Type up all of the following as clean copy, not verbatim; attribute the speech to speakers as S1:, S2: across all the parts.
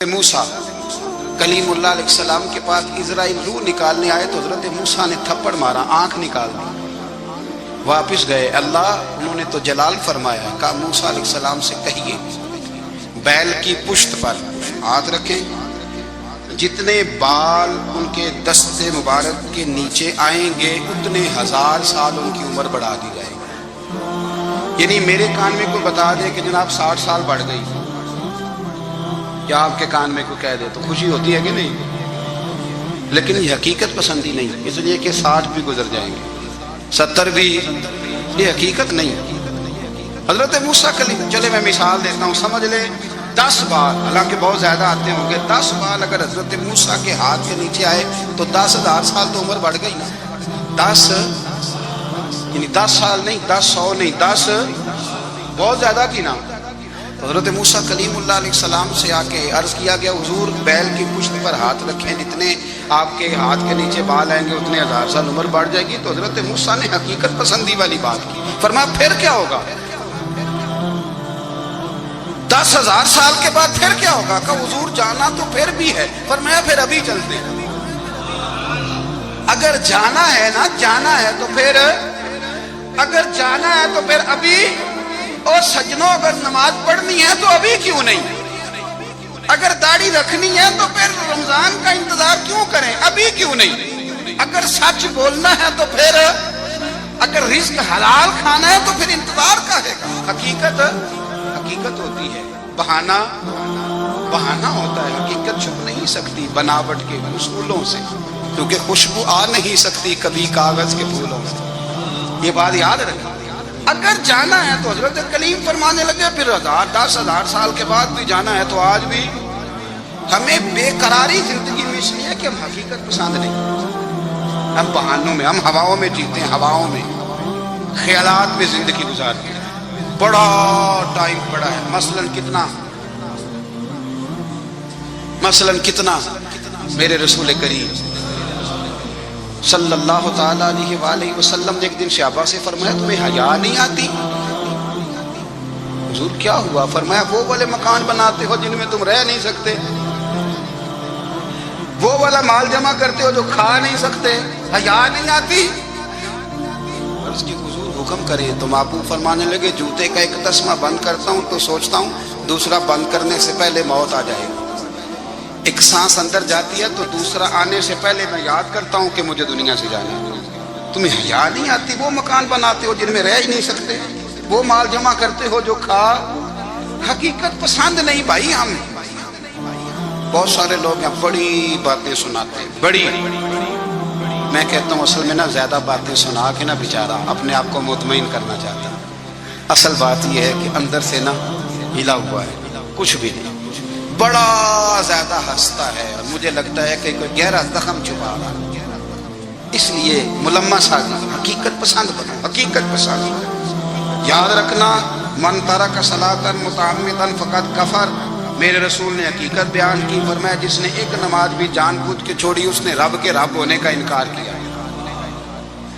S1: موسیٰ کلیم اللہ علیہ السلام کے پاس اسرائیل روح نکالنے آئے تو حضرت موسیٰ نے تھپڑ مارا، آنکھ نکال دی، واپس گئے۔ اللہ انہوں نے تو جلال فرمایا، کہا موسیٰ علیہ السلام سے کہیے بیل کی پشت پر ہاتھ رکھیں، جتنے بال ان کے دست مبارک کے نیچے آئیں گے اتنے 1000 سال ان کی عمر بڑھا دی جائے گی۔ یعنی میرے کان میں کوئی بتا دے کہ جناب 60 سال بڑھ گئی، یا آپ کے کان میں کوئی کہہ دے تو خوشی ہوتی ہے کہ نہیں؟ لیکن یہ حقیقت پسندی نہیں، اس لیے کہ 60 بھی گزر جائیں گے، 70 بھی، یہ حقیقت نہیں۔ حضرت موسیٰ کلیم، چلے میں مثال دیتا ہوں، سمجھ لے 10 بال، حالانکہ بہت زیادہ آتے ہوں گے، 10 بال اگر حضرت موسیٰ کے ہاتھ کے نیچے آئے تو 10,000 سال تو عمر بڑھ گئی نا۔ 10 یعنی 10 سال نہیں، 10 100 نہیں، 10 بہت زیادہ کی نا۔ حضرت موسیٰ کلیم اللہ علیہ السلام سے آ کے عرض کیا گیا، حضور بیل کی پشت پر ہاتھ رکھیں، جتنے آپ کے ہاتھ کے نیچے بال آئیں گے اتنے 1000 سال عمر بڑھ جائے گی۔ تو حضرت موسیٰ نے حقیقت پسندی والی بات کی، فرمایا پھر کیا ہوگا؟ 10,000 سال کے بعد پھر کیا ہوگا؟ کہا حضور جانا تو پھر بھی ہے، فرمایا پھر ابھی چلتے ہیں۔ اگر جانا ہے نا، جانا ہے تو پھر، اگر جانا ہے تو پھر ابھی، اور سجنوں اگر نماز پڑھنی ہے تو ابھی کیوں نہیں؟ اگر داڑھی رکھنی ہے تو پھر رمضان کا انتظار کیوں کریں؟ ابھی کیوں نہیں؟ اگر سچ بولنا ہے تو پھر، اگر رزق حلال کھانا ہے تو پھر انتظار کا ہے گا۔ حقیقت ہوتی ہے، بہانہ ہوتا ہے، حقیقت چھپ نہیں سکتی بناوٹ کے اصولوں سے، کیونکہ خوشبو آ نہیں سکتی کبھی کاغذ کے پھولوں سے۔ یہ بات یاد رکھیں، اگر جانا ہے تو حضرت کلیم فرمانے لگے پھر 10,000 سال کے بعد بھی جانا ہے تو آج بھی ہمیں بے قراری زندگی میں اس لیے کہ ہم حقیقت پسند نہیں، ہم بہانوں میں، ہم ہواؤں میں جیتے ہیں، ہواؤں میں، خیالات میں زندگی گزارتے ہیں۔ بڑا ٹائم پڑا ہے، مثلاً کتنا میرے رسول کریم صلی اللہ تعالیٰ علیہ وآلہ وسلم نے ایک دن صحابہ سے فرمایا تمہیں حیا نہیں آتی؟ حضور کیا ہوا؟ فرمایا وہ والے مکان بناتے ہو جن میں تم رہ نہیں سکتے، وہ والا مال جمع کرتے ہو جو کھا نہیں سکتے، حیا نہیں آتی؟ عرض کی حضور حکم کریں تو محبوب فرمانے لگے جوتے کا ایک تسمہ بند کرتا ہوں تو سوچتا ہوں دوسرا بند کرنے سے پہلے موت آ جائے گا، ایک سانس اندر جاتی ہے تو دوسرا آنے سے پہلے میں یاد کرتا ہوں کہ مجھے دنیا سے جانا ہے۔ تمہیں حیا نہیں آتی؟ وہ مکان بناتے ہو جن میں رہ ہی نہیں سکتے، وہ مال جمع کرتے ہو جو کھا، حقیقت پسند نہیں بھائی۔ ہم بہت سارے لوگ ہیں بڑی باتیں سناتے ہیں، بڑی، میں کہتا ہوں اصل میں نا زیادہ باتیں سنا کے نا بیچارہ اپنے آپ کو مطمئن کرنا چاہتا ہے، اصل بات یہ ہے کہ اندر سے نا ہلا ہوا ہے، کچھ بھی نہیں، بڑا زیادہ ہنستا ہے اور مجھے لگتا ہے کہ کوئی گہرا زخم چھپا رہا ہے۔ اس لیے ملمس آ گئی، حقیقت پسند بنو، حقیقت پسند۔ یاد رکھنا من ترک صلاۃ متعمدا فقد کفر، میرے رسول نے حقیقت بیان کی، فرمایا جس نے ایک نماز بھی جان بوجھ کے چھوڑی اس نے رب کے رب ہونے کا انکار کیا،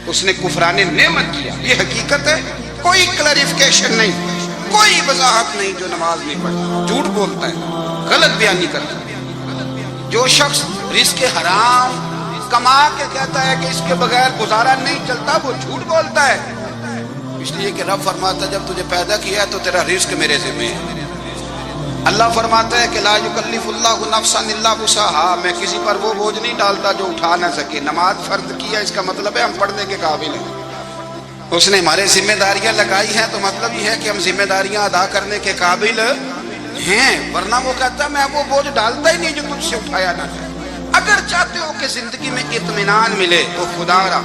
S1: اس نے کفران نعمت کیا۔ یہ حقیقت ہے، کوئی کلیریفیکیشن نہیں، کوئی وضاحت نہیں۔ جو نماز نہیں پڑھتا جھوٹ بولتا ہے، غلط بیانی کرتا ہے۔ جو شخص رزق حرام کما کے کہتا ہے کہ اس کے بغیر گزارا نہیں چلتا، وہ جھوٹ بولتا ہے، اس لیے کہ رب فرماتا ہے جب تجھے پیدا کیا ہے تو تیرا رزق میرے ذمہ ہے۔ اللہ فرماتا ہے کہ لا یکلف اللہ نفسا الا وسعہا، میں کسی پر وہ بوجھ نہیں ڈالتا جو اٹھا نہ سکے۔ نماز فرض کیا اس کا مطلب ہے ہم پڑھنے کے قابل ہیں، اس نے ہمارے ذمہ داریاں لگائی ہیں تو مطلب یہ ہے کہ ہم ذمہ داریاں ادا کرنے کے قابل ہیں، ورنہ وہ کہتا ہے میں وہ بوجھ ڈالتا ہی نہیں جو تجھ سے اٹھایا نہ جائے۔ اگر چاہتے ہو کہ زندگی میں اطمینان ملے تو خدا را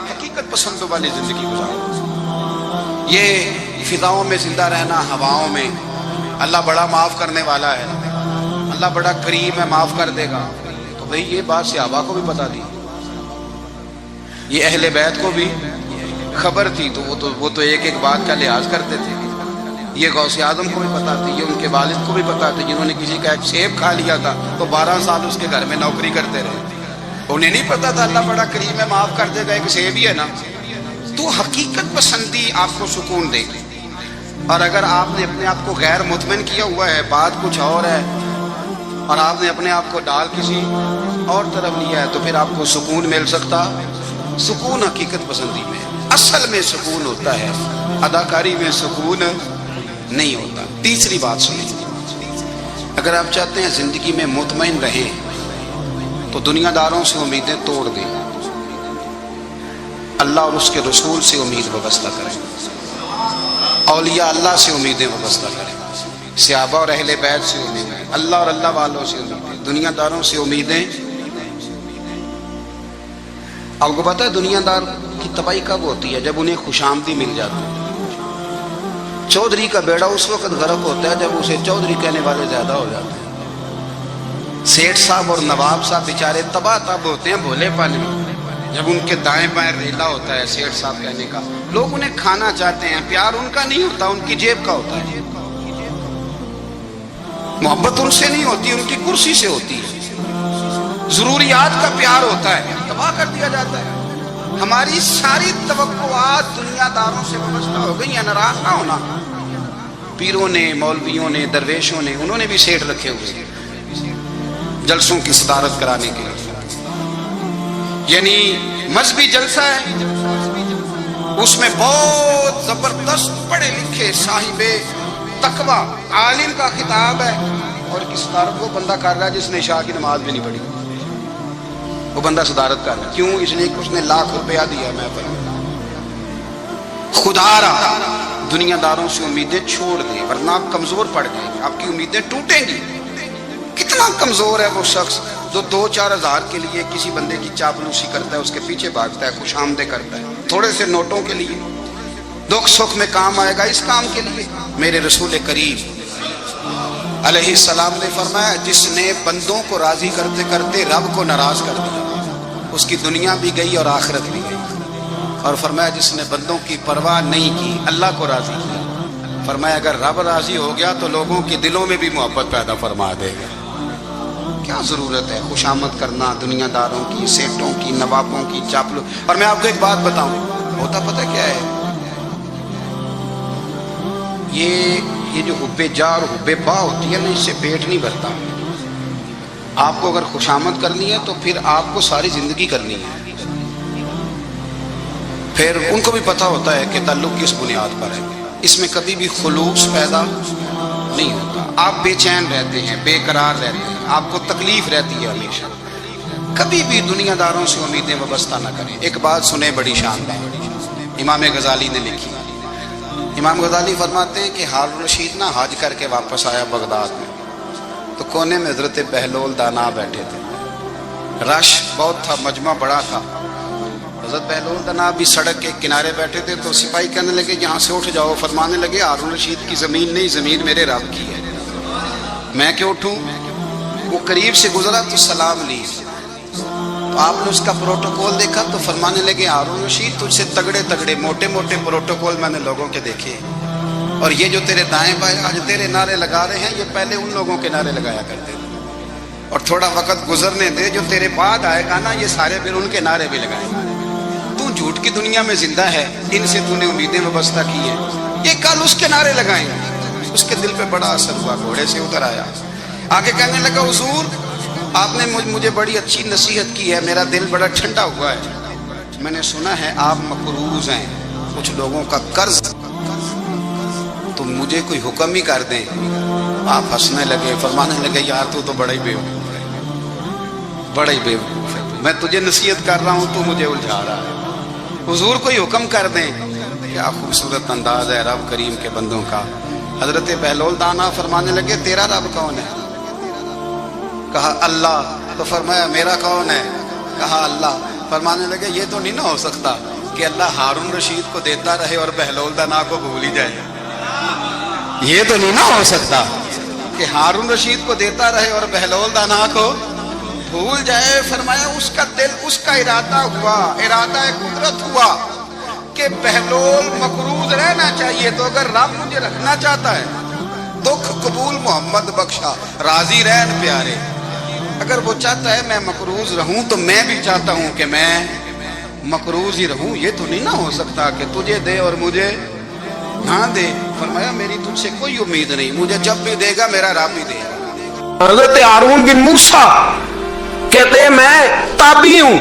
S1: حقیقت پسندوں والی زندگی گزارو۔ یہ فضاؤں میں زندہ رہنا، ہواؤں میں، اللہ بڑا معاف کرنے والا ہے، اللہ بڑا کریم ہے، معاف کر دے گا، تو بھئی یہ بات صحابہ کو بھی پتا تھی، یہ اہل بیت کو بھی خبر تھی، تو وہ تو ایک ایک بات کا لحاظ کرتے تھے۔ یہ غوث اعظم کو بھی پتا تھی، یہ ان کے والد کو بھی پتا تھی، جنہوں نے کسی کا ایک سیب کھا لیا تھا تو 12 سال اس کے گھر میں نوکری کرتے رہے، انہیں نہیں پتا تھا اللہ بڑا کریم ہے، معاف کر دے گا، ایک سیب ہی ہے نا۔ تو حقیقت پسندی آپ کو سکون دے گی، اور اگر آپ نے اپنے آپ کو غیر مطمئن کیا ہوا ہے، بات کچھ اور ہے، اور آپ نے اپنے آپ کو ڈال کسی اور طرف لیا ہے تو پھر آپ کو سکون مل سکتا؟ سکون حقیقت پسندی میں، اصل میں سکون ہوتا ہے، اداکاری میں سکون نہیں ہوتا۔ تیسری بات سنیں، اگر آپ چاہتے ہیں زندگی میں مطمئن رہیں تو دنیا داروں سے امیدیں توڑ دیں، اللہ اور اس کے رسول سے امید وابستہ کریں، اولیاء اللہ سے امیدیں وابستہ کریں، صحابہ اور اہل بیت سے امیدیں، اللہ اور اللہ والوں سے امیدیں، دنیا داروں سے امیدیں۔ آپ کو پتہ ہے دنیا دار کی تباہی کب ہوتی ہے؟ جب انہیں خوش آمدی مل جاتی ہے۔ چودھری کا بیڑا اس وقت غرق ہوتا ہے جب اسے چودھری کہنے والے زیادہ ہو جاتے ہیں۔ سیٹھ صاحب اور نواب صاحب بیچارے تباہ تب ہوتے ہیں بھولے پالے جب ان کے دائیں بائیں ریلا ہوتا ہے سیٹھ صاحب کہنے کا، لوگ انہیں کھانا چاہتے ہیں، پیار ان کا نہیں ہوتا، ان کی جیب کا ہوتا ہے، محبت ان سے نہیں ہوتی، ان کی کرسی سے ہوتی ہے، ضروریات کا پیار ہوتا ہے، تباہ کر دیا جاتا ہے۔ ہماری ساری توقعات دنیا داروں سے وابستہ ہو گئی ہیں، ناراض نہ ہونا۔ پیروں نے، مولویوں نے، درویشوں نے، انہوں نے بھی سیٹ رکھے ہوئے جلسوں کی صدارت کرانے کے لیے، یعنی مذہبی جلسہ ہے، اس میں بہت زبردست پڑھے لکھے صاحب تقویٰ عالم کا خطاب ہے، اور کی صدارت وہ بندہ کر رہا ہے جس نے عشاء کی نماز بھی نہیں پڑھی، وہ بندہ صدارت کر رہا ہے۔ کیوں؟ اس لیے کہ اس نے لاکھ روپیہ دیا میں پر خدا رہا۔ دنیا داروں سے امیدیں چھوڑ دیں ورنہ آپ کمزور پڑ جائیں گے، آپ کی امیدیں ٹوٹیں گی۔ کتنا کمزور ہے وہ شخص جو 2-4 ہزار کے لیے کسی بندے کی چاپلوسی کرتا ہے، اس کے پیچھے بھاگتا ہے، خوش آمدیں کرتا ہے، تھوڑے سے نوٹوں کے لیے، دکھ سکھ میں کام آئے گا اس کام کے لیے۔ میرے رسول کریم علیہ السلام نے فرمایا جس نے بندوں کو راضی کرتے کرتے رب کو ناراض کر دیا اس کی دنیا بھی گئی اور آخرت بھی گئی، اور فرمایا جس نے بندوں کی پرواہ نہیں کی اللہ کو راضی کیا، فرمایا اگر رب راضی ہو گیا تو لوگوں کے دلوں میں بھی محبت پیدا فرما دے گا۔ کیا ضرورت ہے خوشامد کرنا دنیا داروں کی، سیٹوں کی، نوابوں کی، چاپلو۔ اور میں آپ کو ایک بات بتاؤں، ہوتا پتہ کیا ہے، یہ جو حب جا اور حب با ہوتی ہے نا، اس سے پیٹ نہیں بھرتا۔ آپ کو اگر خوشامد کرنی ہے تو پھر آپ کو ساری زندگی کرنی ہے۔ پھر ان کو بھی پتہ ہوتا ہے کہ تعلق کس بنیاد پر ہے، اس میں کبھی بھی خلوص پیدا نہیں ہوتا۔ آپ بے چین رہتے ہیں، بے قرار رہتے ہیں، آپ کو تکلیف رہتی ہے ہمیشہ۔ کبھی بھی دنیا داروں سے امیدیں وابستہ نہ کریں۔ ایک بات سنیں بڑی شاندار، امام غزالی نے لکھی۔ امام غزالی فرماتے ہیں کہ ہارون رشید نہ حج کر کے واپس آیا بغداد میں، تو کونے میں حضرت بہلول دانا بیٹھے تھے، رش بہت تھا، مجمع بڑا تھا۔ حضرت بہلول دانا بھی سڑک کے کنارے بیٹھے تھے، تو سپاہی کہنے لگے یہاں سے اٹھ جاؤ، فرمانے لگے ہارون رشید کی زمین نہیں، زمین میرے رب کی ہے، میں کیوں اٹھوں؟ وہ قریب سے گزرا تو سلام لی، تو آپ نے اس کا پروٹوکول دیکھا تو فرمانے لگے ہارون رشید تجھ سے تگڑے تگڑے موٹے موٹے پروٹوکول میں نے لوگوں کے دیکھے، اور یہ جو تیرے دائیں بائیں آج تیرے نعرے لگا رہے ہیں، یہ پہلے ان لوگوں کے نعرے لگایا کرتے تھے، اور تھوڑا وقت گزرنے دے، جو تیرے بعد آئے گا نا، یہ سارے پھر ان کے نعرے بھی لگائیں گے۔ تو جھوٹ کی دنیا میں زندہ ہے، ان سے تو نے امیدیں وابستہ کی ہیں، یہ کل اس کے نعرے لگائیں گے۔ اس کے دل پہ بڑا اثر ہوا، گھوڑے سے اتر آیا، آگے کہنے لگا حضور آپ نے مجھے بڑی اچھی نصیحت کی ہے، میرا دل بڑا ٹھنڈا ہوا ہے، میں نے سنا ہے آپ مقروض ہیں کچھ لوگوں کا قرض، تو مجھے کوئی حکم ہی کر دیں۔ آپ ہنسنے لگے، فرمانے لگے یار تو بڑا ہی بیوقوف ہے، بڑا ہی بیوقوف ہے، میں تجھے نصیحت کر رہا ہوں تو مجھے الجھا رہا ہے، حضور کوئی حکم کر دیں۔ کیا خوبصورت انداز ہے رب کریم کے بندوں کا۔ حضرت بہلول دانا فرمانے لگے تیرا رب کون ہے؟ کہا اللہ، تو فرمایا میرا کون ہے؟ کہا اللہ۔ فرمانے لگے یہ تو نہیں نہ ہو سکتا کہ اللہ ہارون رشید کو دیتا رہے اور بہلول دانا کو بھول ہی جائے، یہ تو نہیں نہ ہو سکتا کہ ہارون رشید کو دیتا رہے اور بہلول دانا کو بھول جائے۔ فرمایا اس کا دل، اس کا ارادہ ہوا، ارادہ قدرت ہوا کہ بہلول مقروض رہنا چاہیے، تو اگر رب مجھے رکھنا چاہتا ہے، دکھ قبول محمد بخشا، راضی رہن پیارے، اگر وہ چاہتا ہے میں مقروض رہوں تو میں بھی چاہتا ہوں کہ میں مقروض ہی رہوں، یہ تو نہیں نہ ہو سکتا کہ تجھے دے اور مجھے نہ دے۔ فرمایا میری تجھ سے کوئی امید نہیں، مجھے جب بھی دے گا میرا رب ہی دے گا۔
S2: حضرت ہارون بن موسیٰ کہتے ہیں میں تابعی ہوں.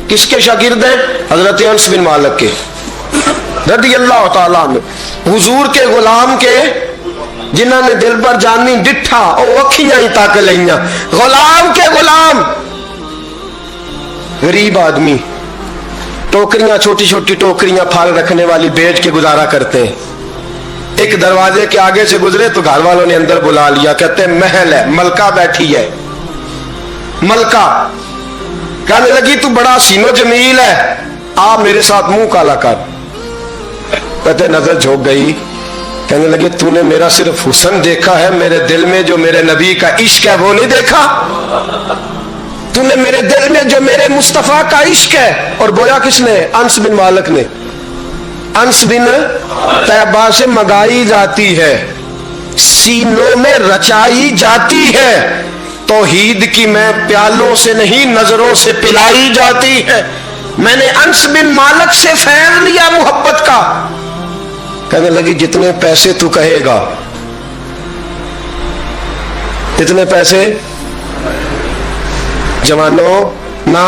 S2: کس کے شاگرد ہیں؟ حضرت انس بن مالک کے رضی اللہ تعالیٰ عنہ. حضور کے غلام کے جنہوں نے دل پر جانی ڈٹھا او اکھیاں ہی تاک لئیاں. غلام کے غلام غریب آدمی ٹوکریاں چھوٹی چھوٹی ٹوکریاں پھال رکھنے والی بیچ کے گزارا کرتے ہیں. ایک دروازے کے آگے سے گزرے تو گھر والوں نے اندر بلا لیا. کہتے ہیں محل ہے, ملکہ بیٹھی ہے. ملکہ کہنے لگی تو بڑا حسین و جمیل ہے, آ میرے ساتھ منہ کالا کر. کہتے نظر جھوک گئی. کہنے لگے تو نے میرا صرف حسن دیکھا ہے, میرے دل میں جو میرے نبی کا عشق ہے وہ نہیں دیکھا. تو نے میرے دل میں جو میرے مصطفیٰ کا عشق ہے. اور بویا کس نے؟ انس بن مالک نے. انس بن طیبہ سے منگائی جاتی ہے, سینوں میں رچائی جاتی ہے. توحید کی میں پیالوں سے نہیں نظروں سے پلائی جاتی ہے. میں نے انس بن مالک سے فیض لیا محبت کا. کہنے لگی جتنے پیسے تو کہے گا, اتنے پیسے. جوانوں, نہ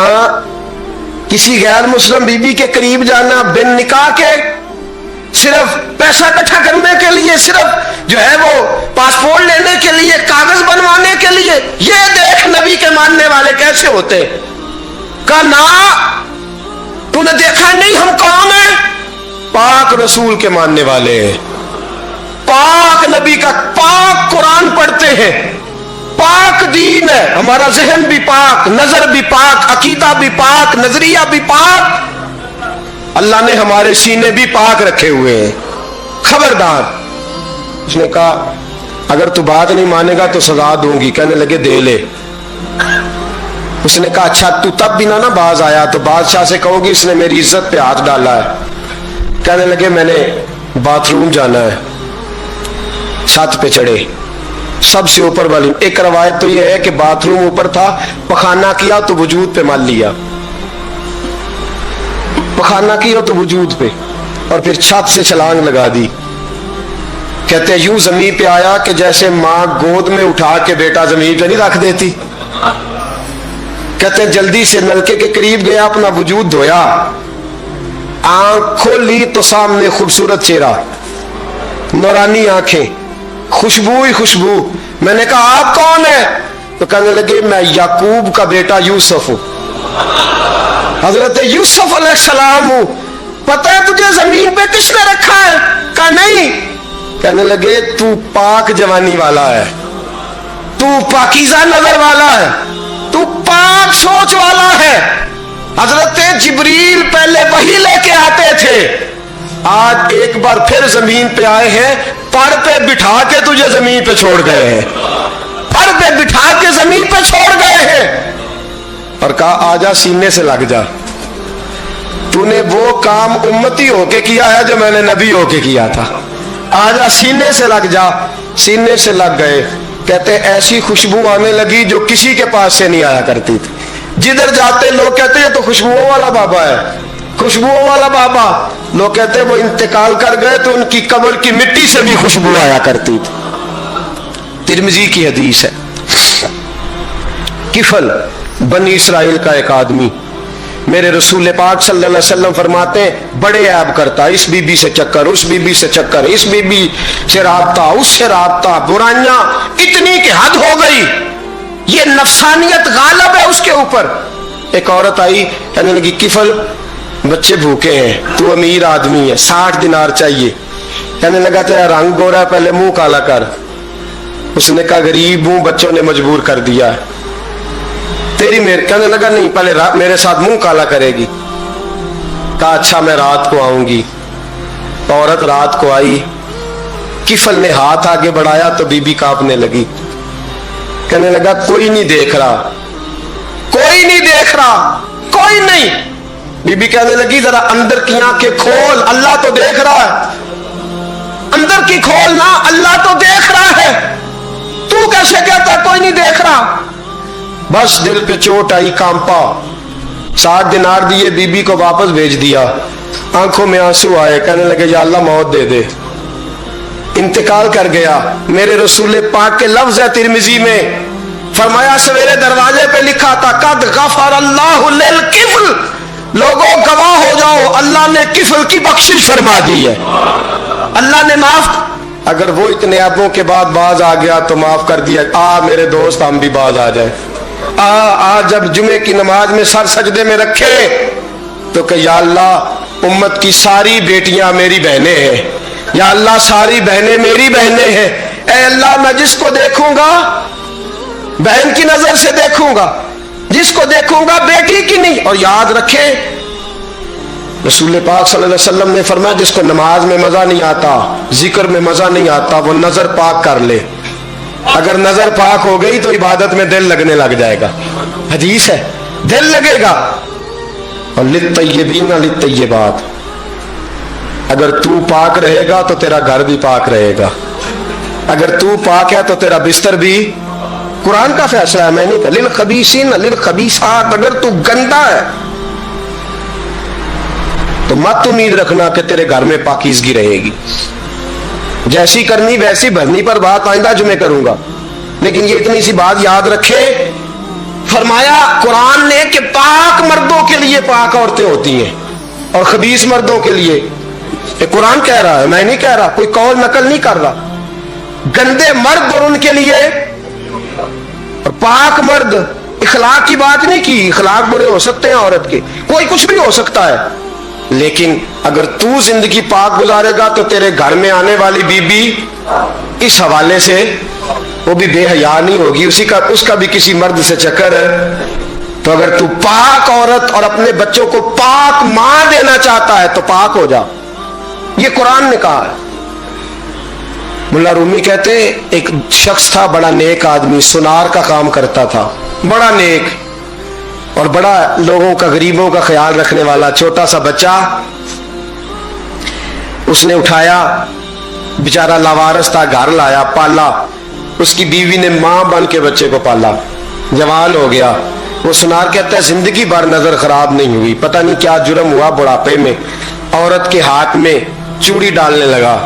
S2: کسی غیر مسلم بی بی کے قریب جانا بن نکاح کے, صرف پیسہ اکٹھا کرنے کے لیے, صرف جو ہے وہ پاسپورٹ لینے کے لیے, کاغذ بنوانے کے لیے. یہ دیکھ نبی کے ماننے والے کیسے ہوتے. کہا نا تو نے دیکھا نہیں ہم کون ہیں؟ پاک رسول کے ماننے والے ہیں, پاک نبی کا پاک قرآن پڑھتے ہیں, پاک دین ہے. ہمارا ذہن بھی پاک, نظر بھی پاک, عقیدہ بھی پاک, نظریہ بھی پاک. اللہ نے ہمارے سینے بھی پاک رکھے ہوئے ہیں. خبردار. اس نے کہا اگر تو بات نہیں مانے گا تو سزا دوں گی. کہنے لگے دے لے. اس نے کہا اچھا تو تب بھی نہ باز آیا تو بادشاہ سے کہو گی اس نے میری عزت پہ ہاتھ ڈالا ہے. کہنے لگے میں نے باتھ روم جانا ہے. چھت پہ چڑھے, سب سے اوپر والی. ایک روایت تو یہ ہے کہ باتھ روم اوپر تھا, پخانہ کیا تو وجود پہ مال لیا, پخانہ کیا تو وجود پہ, اور پھر چھت سے چھلانگ لگا دی. کہتے یوں زمین پہ آیا کہ جیسے ماں گود میں اٹھا کے بیٹا زمین پہ نہیں رکھ دیتی. کہتے جلدی سے نلکے کے قریب گیا, اپنا وجود دھویا, آنکھ کھولی تو سامنے خوبصورت چہرہ, نورانی آنکھیں, خوشبو ہی خوشبو. میں نے کہا آپ کون ہیں؟ تو کہنے لگے میں یعقوب کا بیٹا یوسف ہوں, حضرت یوسف علیہ السلام ہوں. پتہ ہے تجھے زمین پہ کس نے رکھا ہے؟ کہا نہیں. کہنے لگے تو پاک جوانی والا ہے, تو پاکیزہ نظر والا ہے, تو پاک سوچ والا ہے. حضرت جبریل پہلے وحی لے کے آتے تھے, آج ایک بار پھر زمین پہ آئے ہیں, پڑ پہ بٹھا کے تجھے زمین پہ چھوڑ گئے ہیں, پڑ پہ بٹھا کے زمین پہ چھوڑ گئے ہیں. اور کہا آجا سینے سے لگ جا, تو نے وہ کام امتی ہو کے کیا ہے جو میں نے نبی ہو کے کیا تھا. آجا سینے سے لگ جا. سینے سے لگ گئے. کہتے ایسی خوشبو آنے لگی جو کسی کے پاس سے نہیں آیا کرتی تھی. جدھر جاتے لوگ کہتے ہیں تو خوشبوؤں والا بابا ہے, خوشبوؤں والا بابا. لوگ کہتے ہیں وہ انتقال کر گئے تو ان کی قبر کی مٹی سے بھی خوشبو آیا کرتی تھی. ترمذی کی حدیث ہے. کفل بنی اسرائیل کا ایک آدمی, میرے رسول پاک صلی اللہ علیہ وسلم فرماتے ہیں بڑے عیب کرتا, اس بی بی سے چکر, اس بی بی سے چکر, اس بی بی سے رابطہ, اس سے رابطہ, برائیاں اتنی کہ حد ہو گئی. یہ نفسانیت غالب ہے اس کے اوپر. ایک عورت آئی, کہنے لگی کفل بچے بھوکے ہیں, تو امیر آدمی ہے, 60 دینار چاہیے. کہنے لگا تیرا رنگ گورا, پہلے منہ کالا کر. اس نے کہا غریب ہوں, بچوں نے مجبور کر دیا ہے, تیری میرے. کہنے لگا نہیں, پہلے میرے ساتھ منہ کالا کرے گی. کہا اچھا میں رات کو آؤں گی. عورت رات کو آئی, کفل نے ہاتھ آگے بڑھایا تو بی بی کانپنے لگی. کہنے لگا کوئی نہیں دیکھ رہا, کوئی نہیں دیکھ رہا, کوئی نہیں. بی بی کہنے لگی ذرا اندر کی آنکھیں کھول, اللہ تو دیکھ رہا ہے. اندر کی کھولنا, اللہ تو دیکھ رہا ہے, تو کیسے کہتا کوئی نہیں دیکھ رہا. بس دل پہ چوٹ آئی, کانپا. 60 دینار دیے, بی بی کو واپس بھیج دیا. آنکھوں میں آنسو آئے, کہنے لگے یا اللہ موت دے دے. انتقال کر گیا. میرے رسول پاک کے لفظ ہے ترمذی میں، فرمایا سویرے دروازے پہ لکھا تھا قد غفر اللہ للکفل، لوگوں گواہ ہو جاؤ اللہ نے کفل کی بخشش فرما دی ہے، اللہ نے معاف. اگر وہ اتنے عیبوں کے بعد باز آ گیا تو معاف کر دیا. میرے دوست ہم بھی باز آ جائیں. جب جمعے کی نماز میں سر سجدے میں رکھے تو کہ یا اللہ امت کی ساری بیٹیاں میری بہنیں ہیں، یا اللہ ساری بہنیں میری بہنیں ہیں. اے اللہ میں جس کو دیکھوں گا بہن کی نظر سے دیکھوں گا، جس کو دیکھوں گا بیٹی کی نہیں. اور یاد رکھیں رسول پاک صلی اللہ علیہ وسلم نے فرمایا جس کو نماز میں مزہ نہیں آتا، ذکر میں مزہ نہیں آتا، وہ نظر پاک کر لے. اگر نظر پاک ہو گئی تو عبادت میں دل لگنے لگ جائے گا. حدیث ہے دل لگے گا. اور للطیبین للطیبات، اگر تو پاک رہے گا تو تیرا گھر بھی پاک رہے گا. اگر تو پاک ہے تو تیرا بستر بھی، قرآن کا فیصلہ ہے، میں نہیں کہا للخبیثین للخبیثات. اگر تو گندا ہے تو مت امید رکھنا کہ تیرے گھر میں پاکیزگی رہے گی. جیسی کرنی ویسی بھرنی پر بات آئندہ جمعے کروں گا، لیکن یہ اتنی سی بات یاد رکھے. فرمایا قرآن نے کہ پاک مردوں کے لیے پاک عورتیں ہوتی ہیں اور خبیث مردوں کے لیے. یہ قرآن کہہ رہا ہے، میں نہیں کہہ رہا، کوئی قول نقل نہیں کر رہا. گندے مرد اور ان کے لیے اور پاک مرد. اخلاق کی بات نہیں کی، اخلاق برے ہو سکتے ہیں عورت کے، کوئی کچھ بھی ہو سکتا ہے، لیکن اگر تو زندگی پاک گزارے گا تو تیرے گھر میں آنے والی بی بی اس حوالے سے وہ بھی بے حیا نہیں ہوگی، اس کا بھی کسی مرد سے چکر ہے. تو اگر تو پاک عورت اور اپنے بچوں کو پاک ماں دینا چاہتا ہے تو پاک ہو جا. یہ قرآن نے کہا ہے. ملا رومی کہتے ہیں ایک شخص تھا بڑا نیک آدمی، سونار کا کام کرتا تھا، بڑا نیک اور بڑا لوگوں کا غریبوں کا خیال رکھنے والا. چھوٹا سا بچہ اس نے اٹھایا، بیچارہ لاوارث تھا، گھر لایا، پالا. اس کی بیوی نے ماں بن کے بچے کو پالا، جوان ہو گیا. وہ سونار کہتا ہے زندگی بھر نظر خراب نہیں ہوئی، پتہ نہیں کیا جرم ہوا، بڑھاپے میں عورت کے ہاتھ میں چوڑی ڈالنے لگا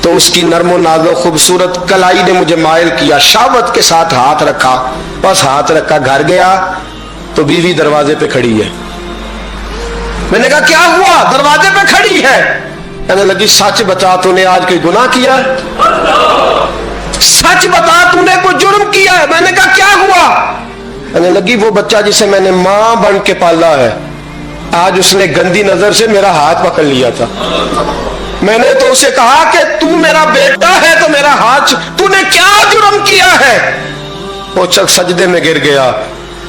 S2: تو اس کی نرم و نازک خوبصورت کلائی نے مجھے مائل کیا، شہوت کے ساتھ ہاتھ رکھا، بس ہاتھ رکھا، گھر گیا تو بیوی دروازے پہ کھڑی ہے. میں نے کہا کیا ہوا؟ دروازے پہ کھڑی ہے. کہنے لگی سچ بتا تو نے آج کوئی گناہ کیا ہے؟ سچ بتا تو نے کوئی جرم کیا ہے؟ میں نے کہا کیا ہوا؟ کہنے لگی وہ بچہ جسے میں نے ماں بن کے پالا ہے آج اس نے گندی نظر سے میرا ہاتھ پکڑ لیا تھا. میں نے تو اسے کہا کہ تو میرا بیٹا ہے تو میرا ہاتھ، تو نے کیا جرم کیا ہے؟ وہ سجدے میں گر گیا.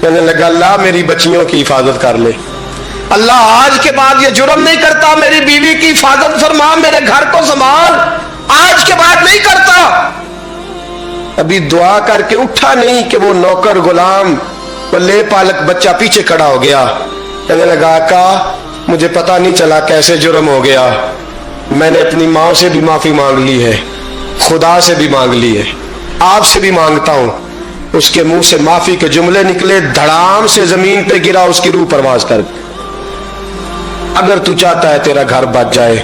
S2: کہنے لگا اللہ میری بچیوں کی حفاظت کر لے، اللہ آج کے بعد یہ جرم نہیں کرتا، میری بیوی کی حفاظت فرما، میرے گھر کو سنبھال، آج کے بعد نہیں کرتا. ابھی دعا کر کے اٹھا نہیں کہ وہ نوکر غلام لے پالک بچہ پیچھے کھڑا ہو گیا. کہنے لگا آقا مجھے پتا نہیں چلا کیسے جرم ہو گیا، میں نے اپنی ماں سے بھی معافی مانگ لی ہے، خدا سے بھی مانگ لی ہے، آپ سے بھی مانگتا ہوں. اس کے منہ سے معافی کے جملے نکلے، دھڑام سے زمین پہ گرا، اس کی روح پرواز کر. اگر تو چاہتا ہے تیرا گھر بچ جائے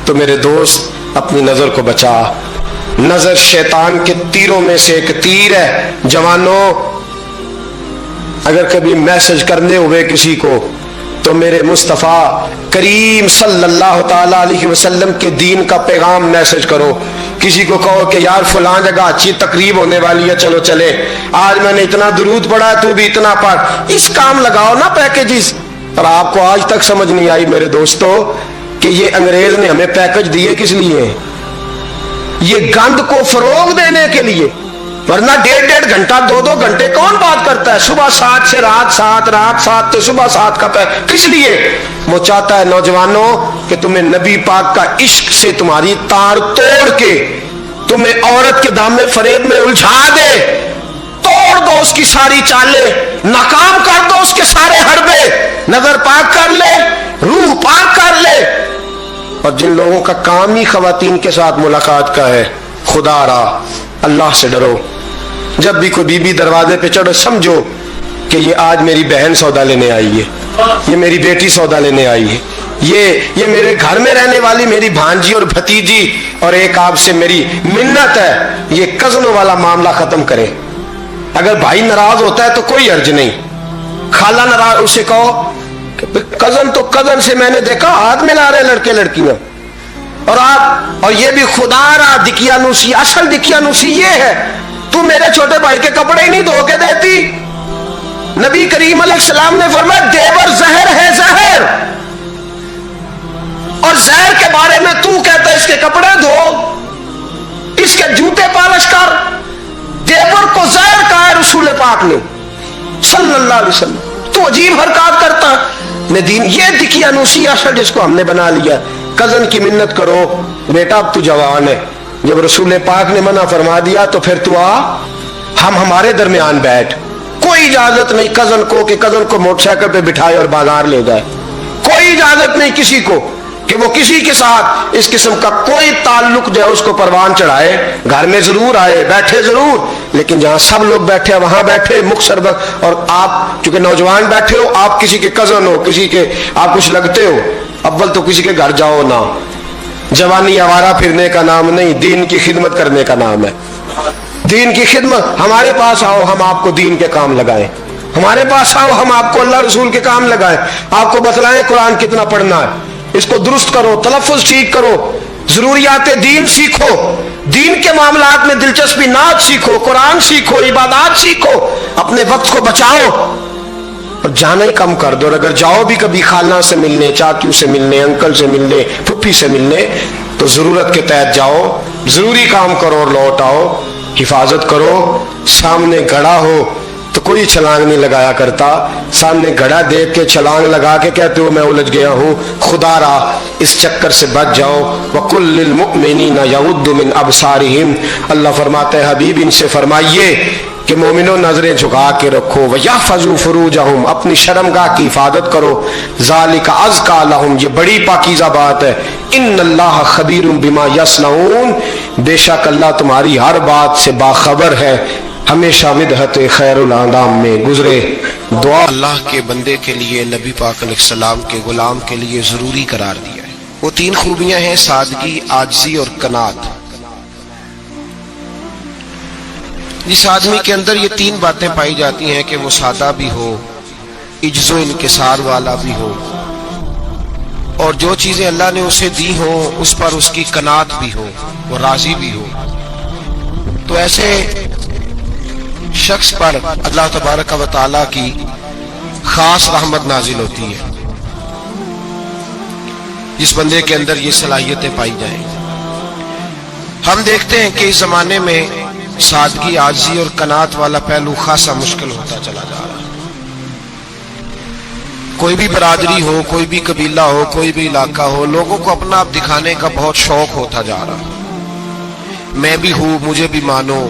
S2: تو میرے دوست اپنی نظر کو بچا. نظر شیطان کے تیروں میں سے ایک تیر ہے. جوانوں اگر کبھی میسج کرنے ہوئے کسی کو تو میرے مصطفیٰ کریم صلی اللہ تعالی علیہ وسلم کے دین کا پیغام میسج کرو. کسی کو کہو کہ یار فلاں جگہ اچھی تقریب ہونے والی ہے، چلو چلے، آج میں نے اتنا درود پڑھا تو بھی اتنا پڑھ. اس کام لگاؤ نا پیکیجز. اور آپ کو آج تک سمجھ نہیں آئی میرے دوستو کہ یہ انگریز نے ہمیں پیکج دیے کس لیے؟ یہ گند کو فروغ دینے کے لیے، ورنہ 1.5 گھنٹہ 2 گھنٹے کون بات کرتا ہے؟ صبح 7 سے رات 7، رات 7 سے صبح 7 کا کس لیے؟ وہ چاہتا ہے نوجوانوں کہ تمہیں نبی پاک کا عشق سے تمہاری تار توڑ کے تمہیں عورت کے دامن فریب میں الجھا دے. توڑ دو اس کی ساری چالیں، ناکام کر دو اس کے سارے حربے، نظر پاک کر لے، روح پاک کر لے. اور جن لوگوں کا کام ہی خواتین کے ساتھ ملاقات کا ہے، خدا را اللہ سے ڈرو. جب بھی کوئی بی بی دروازے پہ چڑھو سمجھو کہ یہ آج میری بہن سودا لینے آئی ہے, یہ میری بیٹی سودا لینے آئی ہے, یہ میرے گھر میں رہنے والی میری بھانجی اور بھتیجی, اور ایک آپ سے میری منت ہے یہ کزنوں والا معاملہ ختم کرے. اگر بھائی ناراض ہوتا ہے تو کوئی حرج نہیں, خالہ ناراض, اسے کہو کزن تو کزن سے میں نے دیکھا ہاتھ ملا رہے لڑکے لڑکیاں, اور یہ بھی خدا را دکیانوسی, اصل دکیانوسی یہ ہے تو میرے چھوٹے بھائی کے کپڑے ہی نہیں دھو کے دیتی. نبی کریم علیہ السلام نے فرمایا دیور زہر ہے زہر, اور زہر کے بارے میں تو کہتا ہے اس کے کپڑے دھو, اس کے جوتے پالش کر. دیور کو زہر کہا ہے رسول پاک نے صلی اللہ علیہ وسلم. تو عجیب حرکات کرتا نے دین. یہ دکیانوسی اصل جس کو ہم نے بنا لیا. کزن کی منت کرو, بیٹا اب تو جوان ہے, جب رسول پاک نے منع فرما دیا تو پھر تو آ, ہم ہمارے درمیان بیٹھ. کوئی اجازت نہیں کزن کو کہ کزن کو موٹر سائیکل پہ بٹھائے اور بازار لے جائے. کوئی اجازت نہیں کسی کو کہ وہ کسی کے ساتھ اس قسم کا کوئی تعلق جو ہے اس کو پروان چڑھائے. گھر میں ضرور آئے, بیٹھے ضرور, لیکن جہاں سب لوگ بیٹھے ہیں وہاں بیٹھے مختصر وقت. اور آپ چونکہ نوجوان بیٹھے ہو, آپ کسی کے کزن ہو, کسی کے آپ کچھ لگتے ہو, اول تو کسی کے گھر جاؤ نہ. جوانی آوارہ پھرنے کا نام نہیں, دین کی خدمت کرنے کا نام ہے. دین کی خدمت, ہمارے پاس آؤ ہم آپ کو دین کے کام لگائیں, ہمارے پاس آؤ ہم آپ کو اللہ رسول کے کام لگائیں, آپ کو بتلائیں قرآن کتنا پڑھنا ہے, اس کو درست کرو, تلفظ ٹھیک کرو, ضروریات دین سیکھو, دین کے معاملات میں دلچسپی, نعت سیکھو, قرآن سیکھو, عبادات سیکھو, اپنے وقت کو بچاؤ. اور جانا ہی کم کر دو. اور اگر جاؤ بھی کبھی خالہ سے ملنے, چاچو سے ملنے, انکل سے ملنے, پھپھی سے ملنے, تو ضرورت کے تحت جاؤ, ضروری کام کرو اور لوٹ آؤ. حفاظت کرو. سامنے گھڑا ہو تو کوئی چھلانگ نہیں لگایا کرتا, سامنے گھڑا دیکھ کے چھلانگ لگا کے کہتے ہو میں الجھ گیا ہوں. خدا را اس چکر سے بچ جاؤ. وَقُلْ لِلْمُؤْمِنِينَ يَغُضُّ مِنْ أَبْصَارِهِمْ, اللہ فرماتے ہیں حبیب ان سے فرمائیے کہ مومنوں نظریں جھکا کے رکھو. وَيَحْفَظُوا فُرُوجَهُمْ, اپنی شرمگاہ کی حفاظت کرو. ذَلِكَ أَزْكَىٰ لَهُمْ, یہ بڑی پاکیزہ بات ہے. إِنَّ اللَّهَ خَبِيرٌ بِمَا يَصْنَعُونَ, بے شک اللہ تمہاری ہر بات سے باخبر ہے. ہمیشہ مدحت خیر الانام میں گزرے. دعا اللہ کے بندے کے لیے, نبی پاک علیہ السلام کے غلام کے لیے ضروری قرار دیا ہے. وہ 3 خوبیاں ہیں, سادگی, عاجزی اور قناعت. جس آدمی کے اندر یہ 3 باتیں پائی جاتی ہیں کہ وہ سادہ بھی ہو, عجز و انکسار والا بھی ہو, اور جو چیزیں اللہ نے اسے دی ہوں اس پر اس کی قناعت بھی ہو, وہ راضی بھی ہو, تو ایسے شخص پر اللہ تبارک و تعالی کی خاص رحمت نازل ہوتی ہے. جس بندے کے اندر یہ صلاحیتیں پائی جائیں. ہم دیکھتے ہیں کہ اس زمانے میں سادگی, عاجزی اور قناعت والا پہلو خاصا مشکل ہوتا چلا جا رہا ہے. کوئی بھی برادری ہو, کوئی بھی قبیلہ ہو, کوئی بھی علاقہ ہو, لوگوں کو اپنا آپ دکھانے کا بہت شوق ہوتا جا رہا ہے. میں بھی ہوں, مجھے بھی مانو,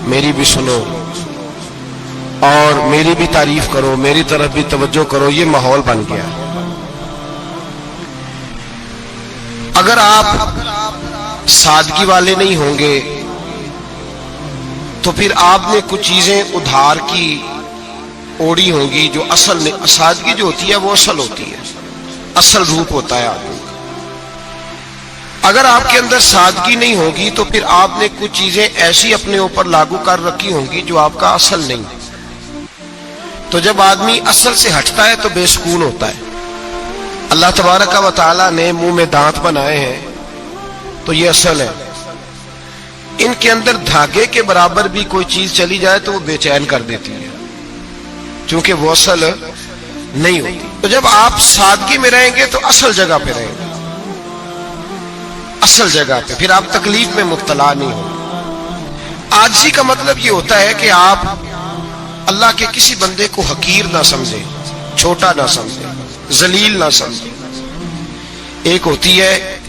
S2: میری بھی سنو, اور میری بھی تعریف کرو, میری طرف بھی توجہ کرو. یہ ماحول بن گیا. اگر آپ سادگی والے نہیں ہوں گے تو پھر آپ نے کچھ چیزیں ادھار کی اوڑی ہوں گی جو اصل میں. سادگی جو ہوتی ہے وہ اصل ہوتی ہے, اصل روپ ہوتا ہے آدمی کا. اگر آپ کے اندر سادگی نہیں ہوگی تو پھر آپ نے کچھ چیزیں ایسی اپنے اوپر لاگو کر رکھی ہوں گی جو آپ کا اصل نہیں. تو جب آدمی اصل سے ہٹتا ہے تو بے سکون ہوتا ہے. اللہ تبارک و تعالیٰ نے منہ میں دانت بنائے ہیں تو یہ اصل ہے. ان کے اندر دھاگے کے برابر بھی کوئی چیز چلی جائے تو وہ بے چین کر دیتی ہے, چونکہ وہ اصل نہیں ہوتی. تو جب آپ سادگی میں رہیں گے تو اصل جگہ پہ رہیں گے, اصل جگہ پہ, پھر آپ تکلیف میں مبتلا نہیں ہوں. عاجزی کا مطلب یہ ہوتا ہے کہ آپ اللہ کے کسی بندے کو حقیر نہ سمجھیں, چھوٹا نہ سمجھیں, ذلیل نہ سمجھیں. ایک ہوتی ہے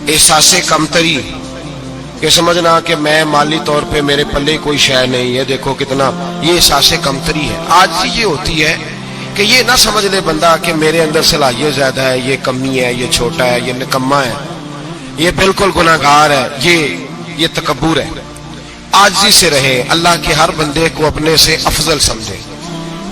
S2: احساس کمتری, کہ سمجھنا کہ میں مالی طور پہ میرے پلے کوئی شے نہیں, یہ دیکھو کتنا, یہ احساس کمتری ہے. عاجزی یہ ہوتی ہے کہ یہ نہ سمجھ لے بندہ کہ میرے اندر صلاحیت زیادہ ہے, یہ کمی ہے, یہ چھوٹا ہے, یہ نکما ہے, یہ بالکل گناہگار ہے, یہ تکبر ہے. عاجزی سے رہے, اللہ کے ہر بندے کو اپنے سے افضل سمجھے.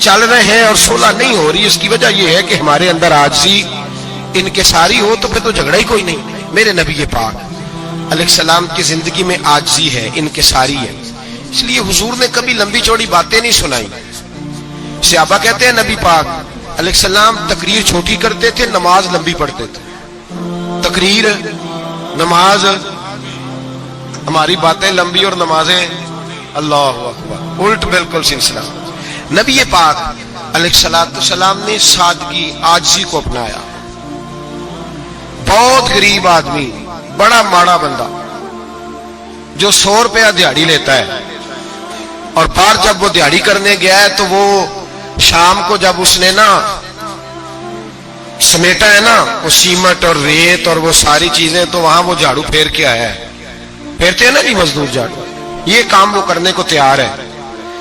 S2: چل رہے ہیں اور صلح نہیں ہو رہی، اس کی وجہ یہ ہے کہ ہمارے اندر عاجزی انکساری ہو، تو پھر تو جھگڑا ہی کوئی نہیں۔ میرے نبی پاک علیہ السلام کی زندگی میں عاجزی ہے، انکساری ہے، اس لیے حضور نے کبھی لمبی چوڑی باتیں نہیں سنائی۔ صحابہ کہتے ہیں نبی پاک علیہ السلام تقریر چھوٹی کرتے تھے، نماز لمبی پڑھتے تھے۔ تقریر، نماز، ہماری باتیں لمبی اور نمازیں اللہ اکبر، الٹ بالکل سلسلہ۔ نبی پاک علیہ السلام نے سادگی، عاجزی کو اپنایا۔ بہت غریب آدمی، بڑا ماڑا بندہ جو 100 روپیہ دیہاڑی لیتا ہے، اور باہر جب وہ دیہاڑی کرنے گیا ہے تو وہ شام کو جب اس نے نا سمیٹا ہے نا وہ سیمٹ اور ریت اور وہ ساری چیزیں، تو وہاں وہ جھاڑو پھیر کے آیا ہے۔ پھیرتے ہیں نا جی مزدور جھاڑو، یہ کام وہ کرنے کو تیار ہے،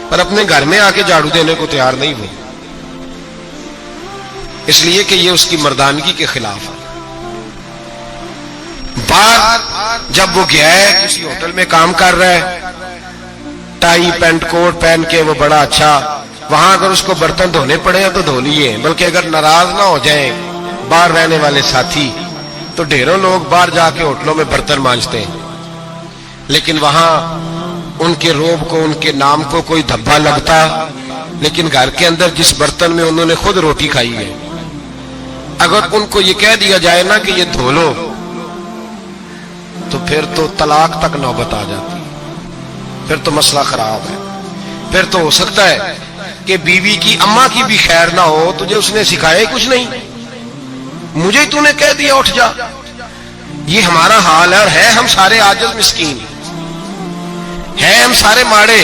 S2: پر اپنے گھر میں آ کے جھاڑو دینے کو تیار نہیں ہوئی، اس لیے کہ یہ اس کی مردانگی کے خلاف ہے۔ باہر جب وہ گیا ہے، کسی ہوٹل میں کام کر رہا ہے، ٹائی پینٹ کوٹ پہن کے وہ بڑا اچھا، وہاں اگر اس کو برتن دھونے پڑے تو دھو لیے، بلکہ اگر ناراض نہ ہو جائیں باہر رہنے والے ساتھی تو ڈھیروں لوگ باہر جا کے ہوٹلوں میں برتن مانجتے ہیں، لیکن وہاں ان کے روب کو، ان کے نام کو کوئی دھبا لگتا، لیکن گھر کے اندر جس برتن میں انہوں نے خود روٹی کھائی ہے، اگر ان کو یہ کہہ دیا جائے نا کہ یہ دھو لو، تو پھر تو طلاق تک نوبت آ جاتی، پھر تو مسئلہ خراب ہے۔ پھر تو ہو سکتا ہے کہ بیوی کی اماں کی بھی خیر نہ ہو، تجھے اس نے سکھایا ہی کچھ نہیں، مجھے تو نے کہہ دیا اٹھ جا۔ یہ ہمارا حال ہے، اور ہے ہم سارے عاجز مسکین، ہے ہم سارے ماڑے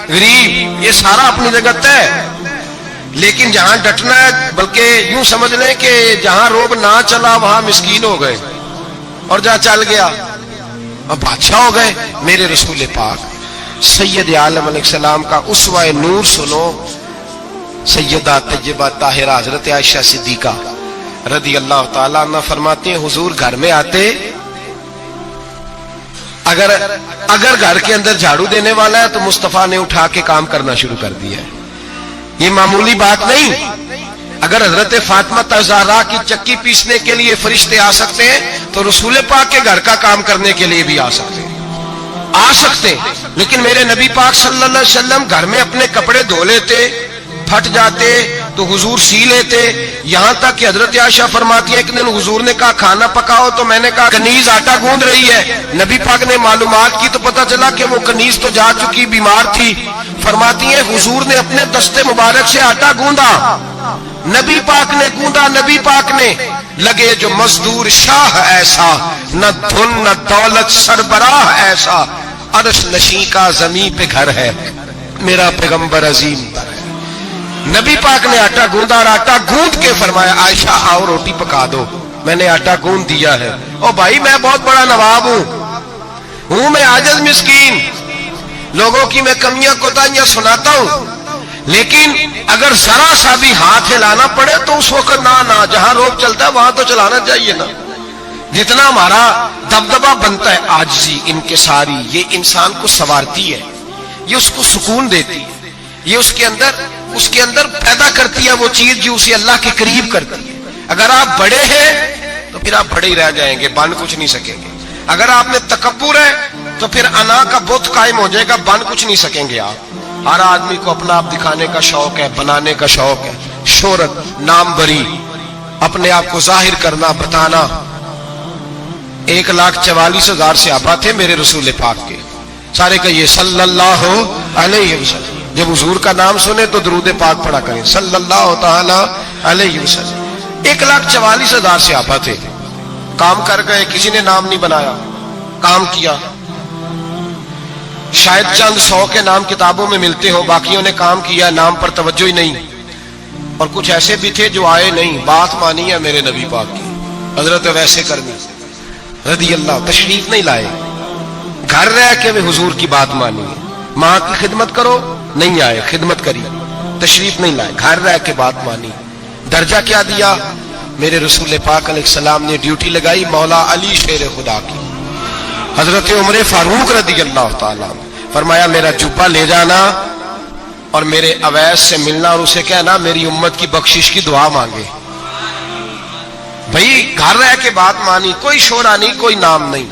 S2: غریب، یہ سارا اپنی جگہ طے ہے، لیکن جہاں ڈٹنا ہے، بلکہ یوں سمجھ لیں کہ جہاں روب نہ چلا وہاں مسکین ہو گئے، اور جہاں چل گیا اب بادشاہ ہو گئے۔ میرے رسول پاک سید عالم علیہ السلام کا اسوہ نور سنو، سیدہ طیبہ طاہرہ حضرت عائشہ صدیقہ رضی اللہ تعالیٰ عنہ فرماتے ہیں حضور گھر میں آتے، اگر گھر کے اندر جھاڑو دینے والا ہے تو مصطفیٰ نے اٹھا کے کام کرنا شروع کر دیا ہے۔ یہ معمولی بات نہیں، اگر حضرت فاطمہ زہرا کی چکی پیسنے کے لیے فرشتے آ سکتے ہیں تو رسول پاک کے گھر کا کام کرنے کے لیے بھی آ سکتے ہیں، آ سکتے ہیں۔ لیکن میرے نبی پاک صلی اللہ علیہ وسلم گھر میں اپنے کپڑے دھو لیتے، پھٹ جاتے تو حضور سی لیتے، یہاں تک کہ حضرت عائشہ فرماتی ہے ایک دن حضور نے کہا کھانا پکاؤ، تو میں نے کہا کنیز آٹا گوندھ رہی ہے۔ نبی پاک نے معلومات کی تو پتہ چلا کہ وہ کنیز تو جا چکی، بیمار تھی۔ فرماتی ہے حضور نے اپنے دستے مبارک سے آٹا گوندھا، نبی پاک نے گوندھا، نبی پاک نے لگے جو مزدور شاہ ایسا، نہ دھن نہ دولت سربراہ ایسا، عرش نشیں کا زمین پہ گھر ہے، میرا پیغمبر عظیم تر ہے۔ نبی پاک نے آٹا گوندھا، اور آٹا گوندھ کے فرمایا عائشہ آؤ روٹی پکا دو، میں نے آٹا گوندھ دیا ہے۔ او بھائی میں بہت بڑا نواب ہوں میں عاجز مسکین، لوگوں کی میں کمیاں کوتاہیاں سناتا ہوں، لیکن اگر ذرا سا بھی ہاتھ ہلانا پڑے تو اس وقت نہ جہاں روب چلتا ہے وہاں تو چلانا چاہیے نا۔ جتنا ہمارا دبدبا بنتا ہے عاجزی، انکساری، یہ انسان کو سنوارتی ہے، یہ اس کو سکون دیتی ہے، یہ اس کے اندر پیدا کرتی ہے وہ چیز جو اسے اللہ کے قریب کرتی ہے۔ اگر آپ بڑے ہیں تو پھر آپ بڑے ہی رہ جائیں گے، بن کچھ نہیں سکیں گے۔ اگر آپ میں تکبر ہے تو پھر انا کا بت قائم ہو جائے گا، بن کچھ نہیں سکیں گے آپ۔ ہر آدمی کو اپنا آپ دکھانے کا شوق ہے، بنانے کا شوق ہے، شہرت، نام بری، اپنے آپ کو ظاہر کرنا، بتانا۔ 1,44,000 صحابہ تھے میرے رسول پاک کے، سارے کہیے صلی اللہ علیہ وسلم، جب حضور کا نام سنے تو درود پاک پڑھا کریں صلی اللہ تعالی علیہ وسلم۔ 1,44,000 صحابہ تھے، کام کر گئے، کسی نے نام نہیں بنایا، کام کیا، شاید چند 100 کے نام کتابوں میں ملتے ہو، باقیوں نے کام کیا، نام پر توجہ ہی نہیں۔ اور کچھ ایسے بھی تھے جو آئے نہیں، بات مانی ہے میرے نبی پاک کی، حضرت ویسے کرنی رضی اللہ تشریف نہیں لائے، گھر رہ کے بھی حضور کی بات مانی ہے، ماں کی خدمت کرو نہیں آئے، خدمت کری، تشریف نہیں لائے، گھر رہ کے بات مانی۔ درجہ کیا دیا میرے رسول پاک علیہ السلام نے؟ ڈیوٹی لگائی مولا علی شیر خدا کی، حضرت عمر فاروق رضی اللہ تعالیٰ، فرمایا میرا جوبہ لے جانا، اور میرے اویس سے ملنا اور اسے کہنا میری امت کی بخشش کی دعا مانگے. بھئی گھر رہ کے بات مانی, کوئی شورا نہیں, کوئی نام نہیں.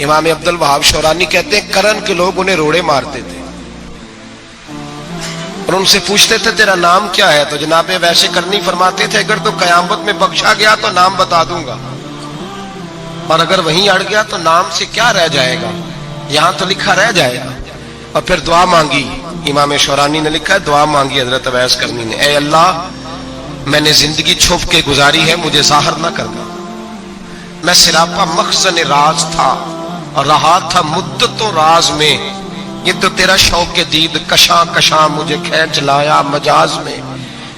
S2: امام عبد الوہاب شورانی کہتے ہیں کرن کے لوگ انہیں روڑے مارتے تھے اور ان سے پوچھتے تھے تیرا نام کیا ہے, تو جناب ویسے کرنی فرماتے تھے اگر تو قیامت میں بخشا گیا تو نام بتا دوں گا, اور اگر وہیں اڑ گیا تو نام سے کیا رہ جائے گا, یہاں تو لکھا رہ جائے گا. اور پھر دعا مانگی. امام شورانی نے لکھا ہے دعا مانگی حضرت اویس کرنی نے, اے اللہ میں نے زندگی چھپ کے گزاری ہے, مجھے ظاہر نہ کرنا. میں سراپا مخزن راز تھا اور رہا تھا مدتوں راز میں, یہ تو تیرا شوق دید کشاں کشاں مجھے کھینچ لایا مجاز میں.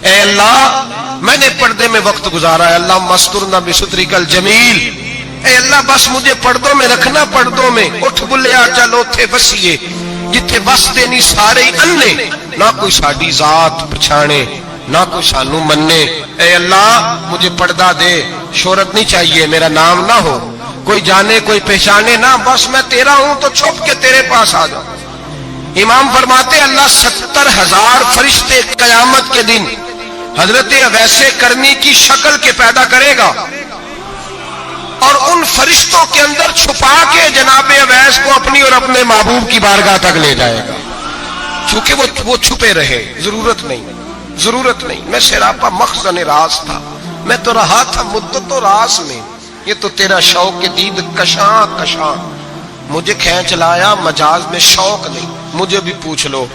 S2: اے اللہ میں نے پردے میں وقت گزارا ہے, اللہ مسترنا بسترک الجمیل. اے اللہ بس مجھے پردوں میں رکھنا, پردوں میں. اٹھ بلیا چلو تھے بسیے جتھے بستے نہیں سارے انے, نہ کوئی ساڈی ذات پچھانے نہ کوئی سانو مننے. اے اللہ مجھے پردہ دے, شہرت نہیں چاہیے, میرا نام نہ ہو, کوئی جانے کوئی پہچانے نہ, بس میں تیرا ہوں تو چھپ کے تیرے پاس آ جاؤں. امام فرماتے اللہ 70,000 فرشتے قیامت کے دن حضرت اویس کرنی کی شکل کے پیدا کرے گا اور ان فرشتوں کے اندر چھپا کے جناب اویس کو اپنی اور اپنے محبوب کی بارگاہ تک لے جائے گا. چونکہ وہ چھپے رہے, ضرورت نہیں. میں سراپا مخزن راز تھا, میں تو رہا تھا مدتوں راز میں, یہ تو تیرا شوق دید کشاں کشاں مجھے کھینچ لایا مجاز میں. شوق نہیں, مجھے بھی پوچھ لو,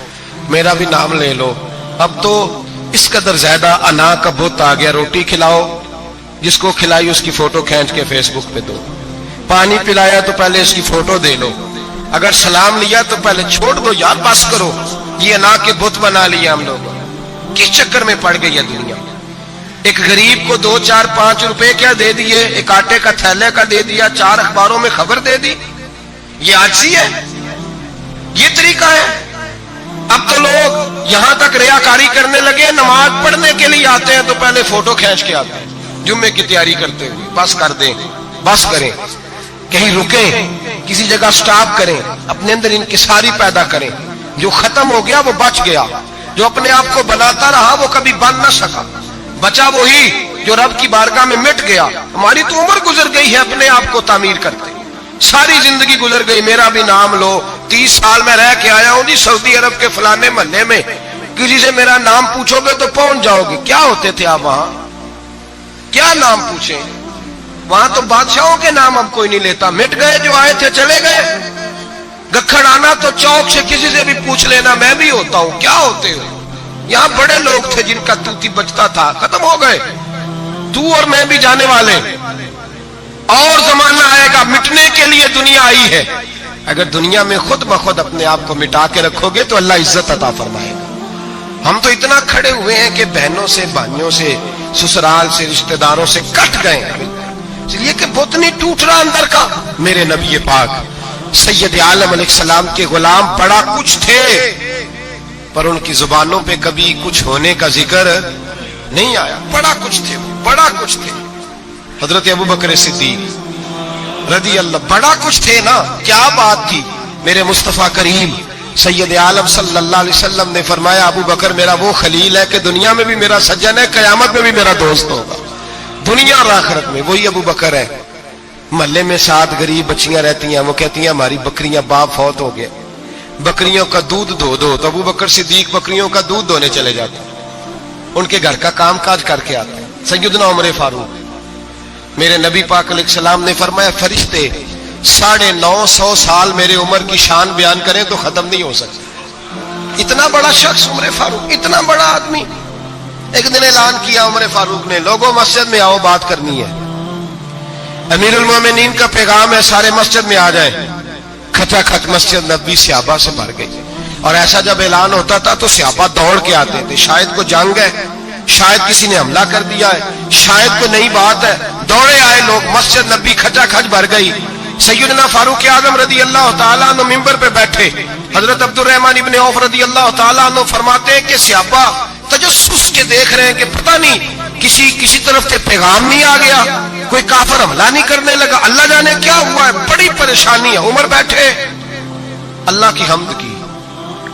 S2: میرا بھی نام لے لو. اب تو اس قدر زیادہ انا کا بت آ گیا, روٹی کھلاؤ, جس کو کھلائی اس کی فوٹو کھینچ کے فیس بک پہ دو, پانی پلایا تو پہلے اس کی فوٹو دے لو, اگر سلام لیا تو پہلے چھوڑ دو یار, بس کرو. یہ انا کے بت بنا لیا ہم لوگ. کس چکر میں پڑ گئی ہے دنیا. ایک غریب کو 2 4 5 روپے کیا دے دیے, ایک آٹے کا تھیلے کا دے دیا, 4 اخباروں میں خبر دے دی, یہ عاجزی ہے, یہ طریقہ ہے. اب تو لوگ یہاں تک ریاکاری کرنے لگے, نماز پڑھنے کے لیے آتے ہیں تو پہلے فوٹو کھینچ کے آتے ہیں, جمعے کی تیاری کرتے ہوئے. بس کر دیں, بس کریں, کہیں رکیں, کسی جگہ سٹاپ کریں, اپنے اندر انکساری پیدا کریں. جو ختم ہو گیا وہ بچ گیا, جو اپنے آپ کو بناتا رہا وہ کبھی بن نہ سکا. بچا وہی جو رب کی بارگاہ میں مٹ گیا. ہماری تو عمر گزر گئی ہے اپنے آپ کو تعمیر کرتے, ساری زندگی گزر گئی. میرا بھی نام لو, 30 سال میں رہ کے آیا ہوں جی سعودی عرب کے فلانے محلے میں, کسی سے میرا نام پوچھو گے تو پہنچ جاؤ گے. کیا ہوتے تھے آپ وہاں, کیا نام پوچھیں, وہاں تو بادشاہوں کے نام اب کوئی نہیں لیتا, مٹ گئے, جو آئے تھے چلے گئے. گکھڑ آنا تو چوک سے کسی سے بھی پوچھ لینا, میں بھی ہوتا ہوں. کیا ہوتے ہو, یہاں بڑے لوگ تھے جن کا توتی بچتا تھا, ختم ہو گئے. تو اور میں بھی جانے والے, اور زمانہ آئے گا, مٹنے کے لیے دنیا آئی ہے. اگر دنیا میں خود بخود اپنے آپ کو مٹا کے رکھو گے تو اللہ عزت عطا فرمائے گا. ہم تو اتنا کھڑے ہوئے ہیں کہ بہنوں سے, بھائیوں سے, سسرال سے, رشتہ داروں سے کٹ گئے ہیں, اس لیے کہ بت نہیں ٹوٹ رہا اندر کا. میرے نبی پاک سید عالم علیہ السلام کے غلام بڑا کچھ تھے, پر ان کی زبانوں پہ کبھی کچھ ہونے کا ذکر نہیں آیا. بڑا کچھ تھے, بڑا کچھ تھے. حضرت ابو بکر صدیق رضی اللہ, بڑا کچھ تھے نا, کیا بات تھی. میرے مصطفیٰ کریم سید عالم صلی اللہ علیہ وسلم نے فرمایا ابو بکر میرا وہ خلیل ہے کہ دنیا میں بھی میرا سجن ہے, قیامت میں بھی میرا دوست ہوگا, دنیا اور آخرت میں. وہی ابو بکر ہے. محلے میں 7 غریب بچیاں رہتی ہیں, وہ کہتی ہیں ہماری بکریاں باپ فوت ہو گئے, بکریوں کا دودھ دھو دو. تو ابو بکر صدیق بکریوں کا دودھ دھونے چلے جاتے ہیں, ان کے گھر کا کام کاج کر کے آتے ہیں. سیدنا عمر فاروق, میرے نبی پاک علیہ السلام نے فرمایا فرشتے 950 سال میرے عمر کی شان بیان کریں تو ختم نہیں ہو سکتے. اتنا بڑا شخص عمر فاروق, اتنا بڑا آدمی. ایک دن اعلان کیا عمر فاروق نے, لوگوں مسجد میں آؤ, بات کرنی ہے. امیر المومنین کا پیغام ہے, سارے مسجد میں آ جائیں. کھچا کھچ مسجد نبوی صحابہ سے بھر گئی, اور ایسا جب اعلان ہوتا تھا تو صحابہ دوڑ کے آتے تھے. شاید کو جنگ ہے, شاید کسی نے حملہ کر دیا ہے, شاید کوئی نئی بات ہے. دوڑے آئے لوگ, مسجد نبی کھچا کھچ بھر گئی. سیدنا فاروق اعظم رضی اللہ تعالیٰ عنہ ممبر پہ بیٹھے. حضرت عبد الرحمن ابن عوف رضی اللہ تعالیٰ عنہ فرماتے ہیں کہ صحابہ تجسس کے دیکھ رہے ہیں کہ پتہ نہیں کسی طرف سے پیغام نہیں آ گیا, کوئی کافر حملہ نہیں کرنے لگا, اللہ جانے کیا ہوا ہے, بڑی پریشانی ہے. عمر بیٹھے, اللہ کی حمد کی,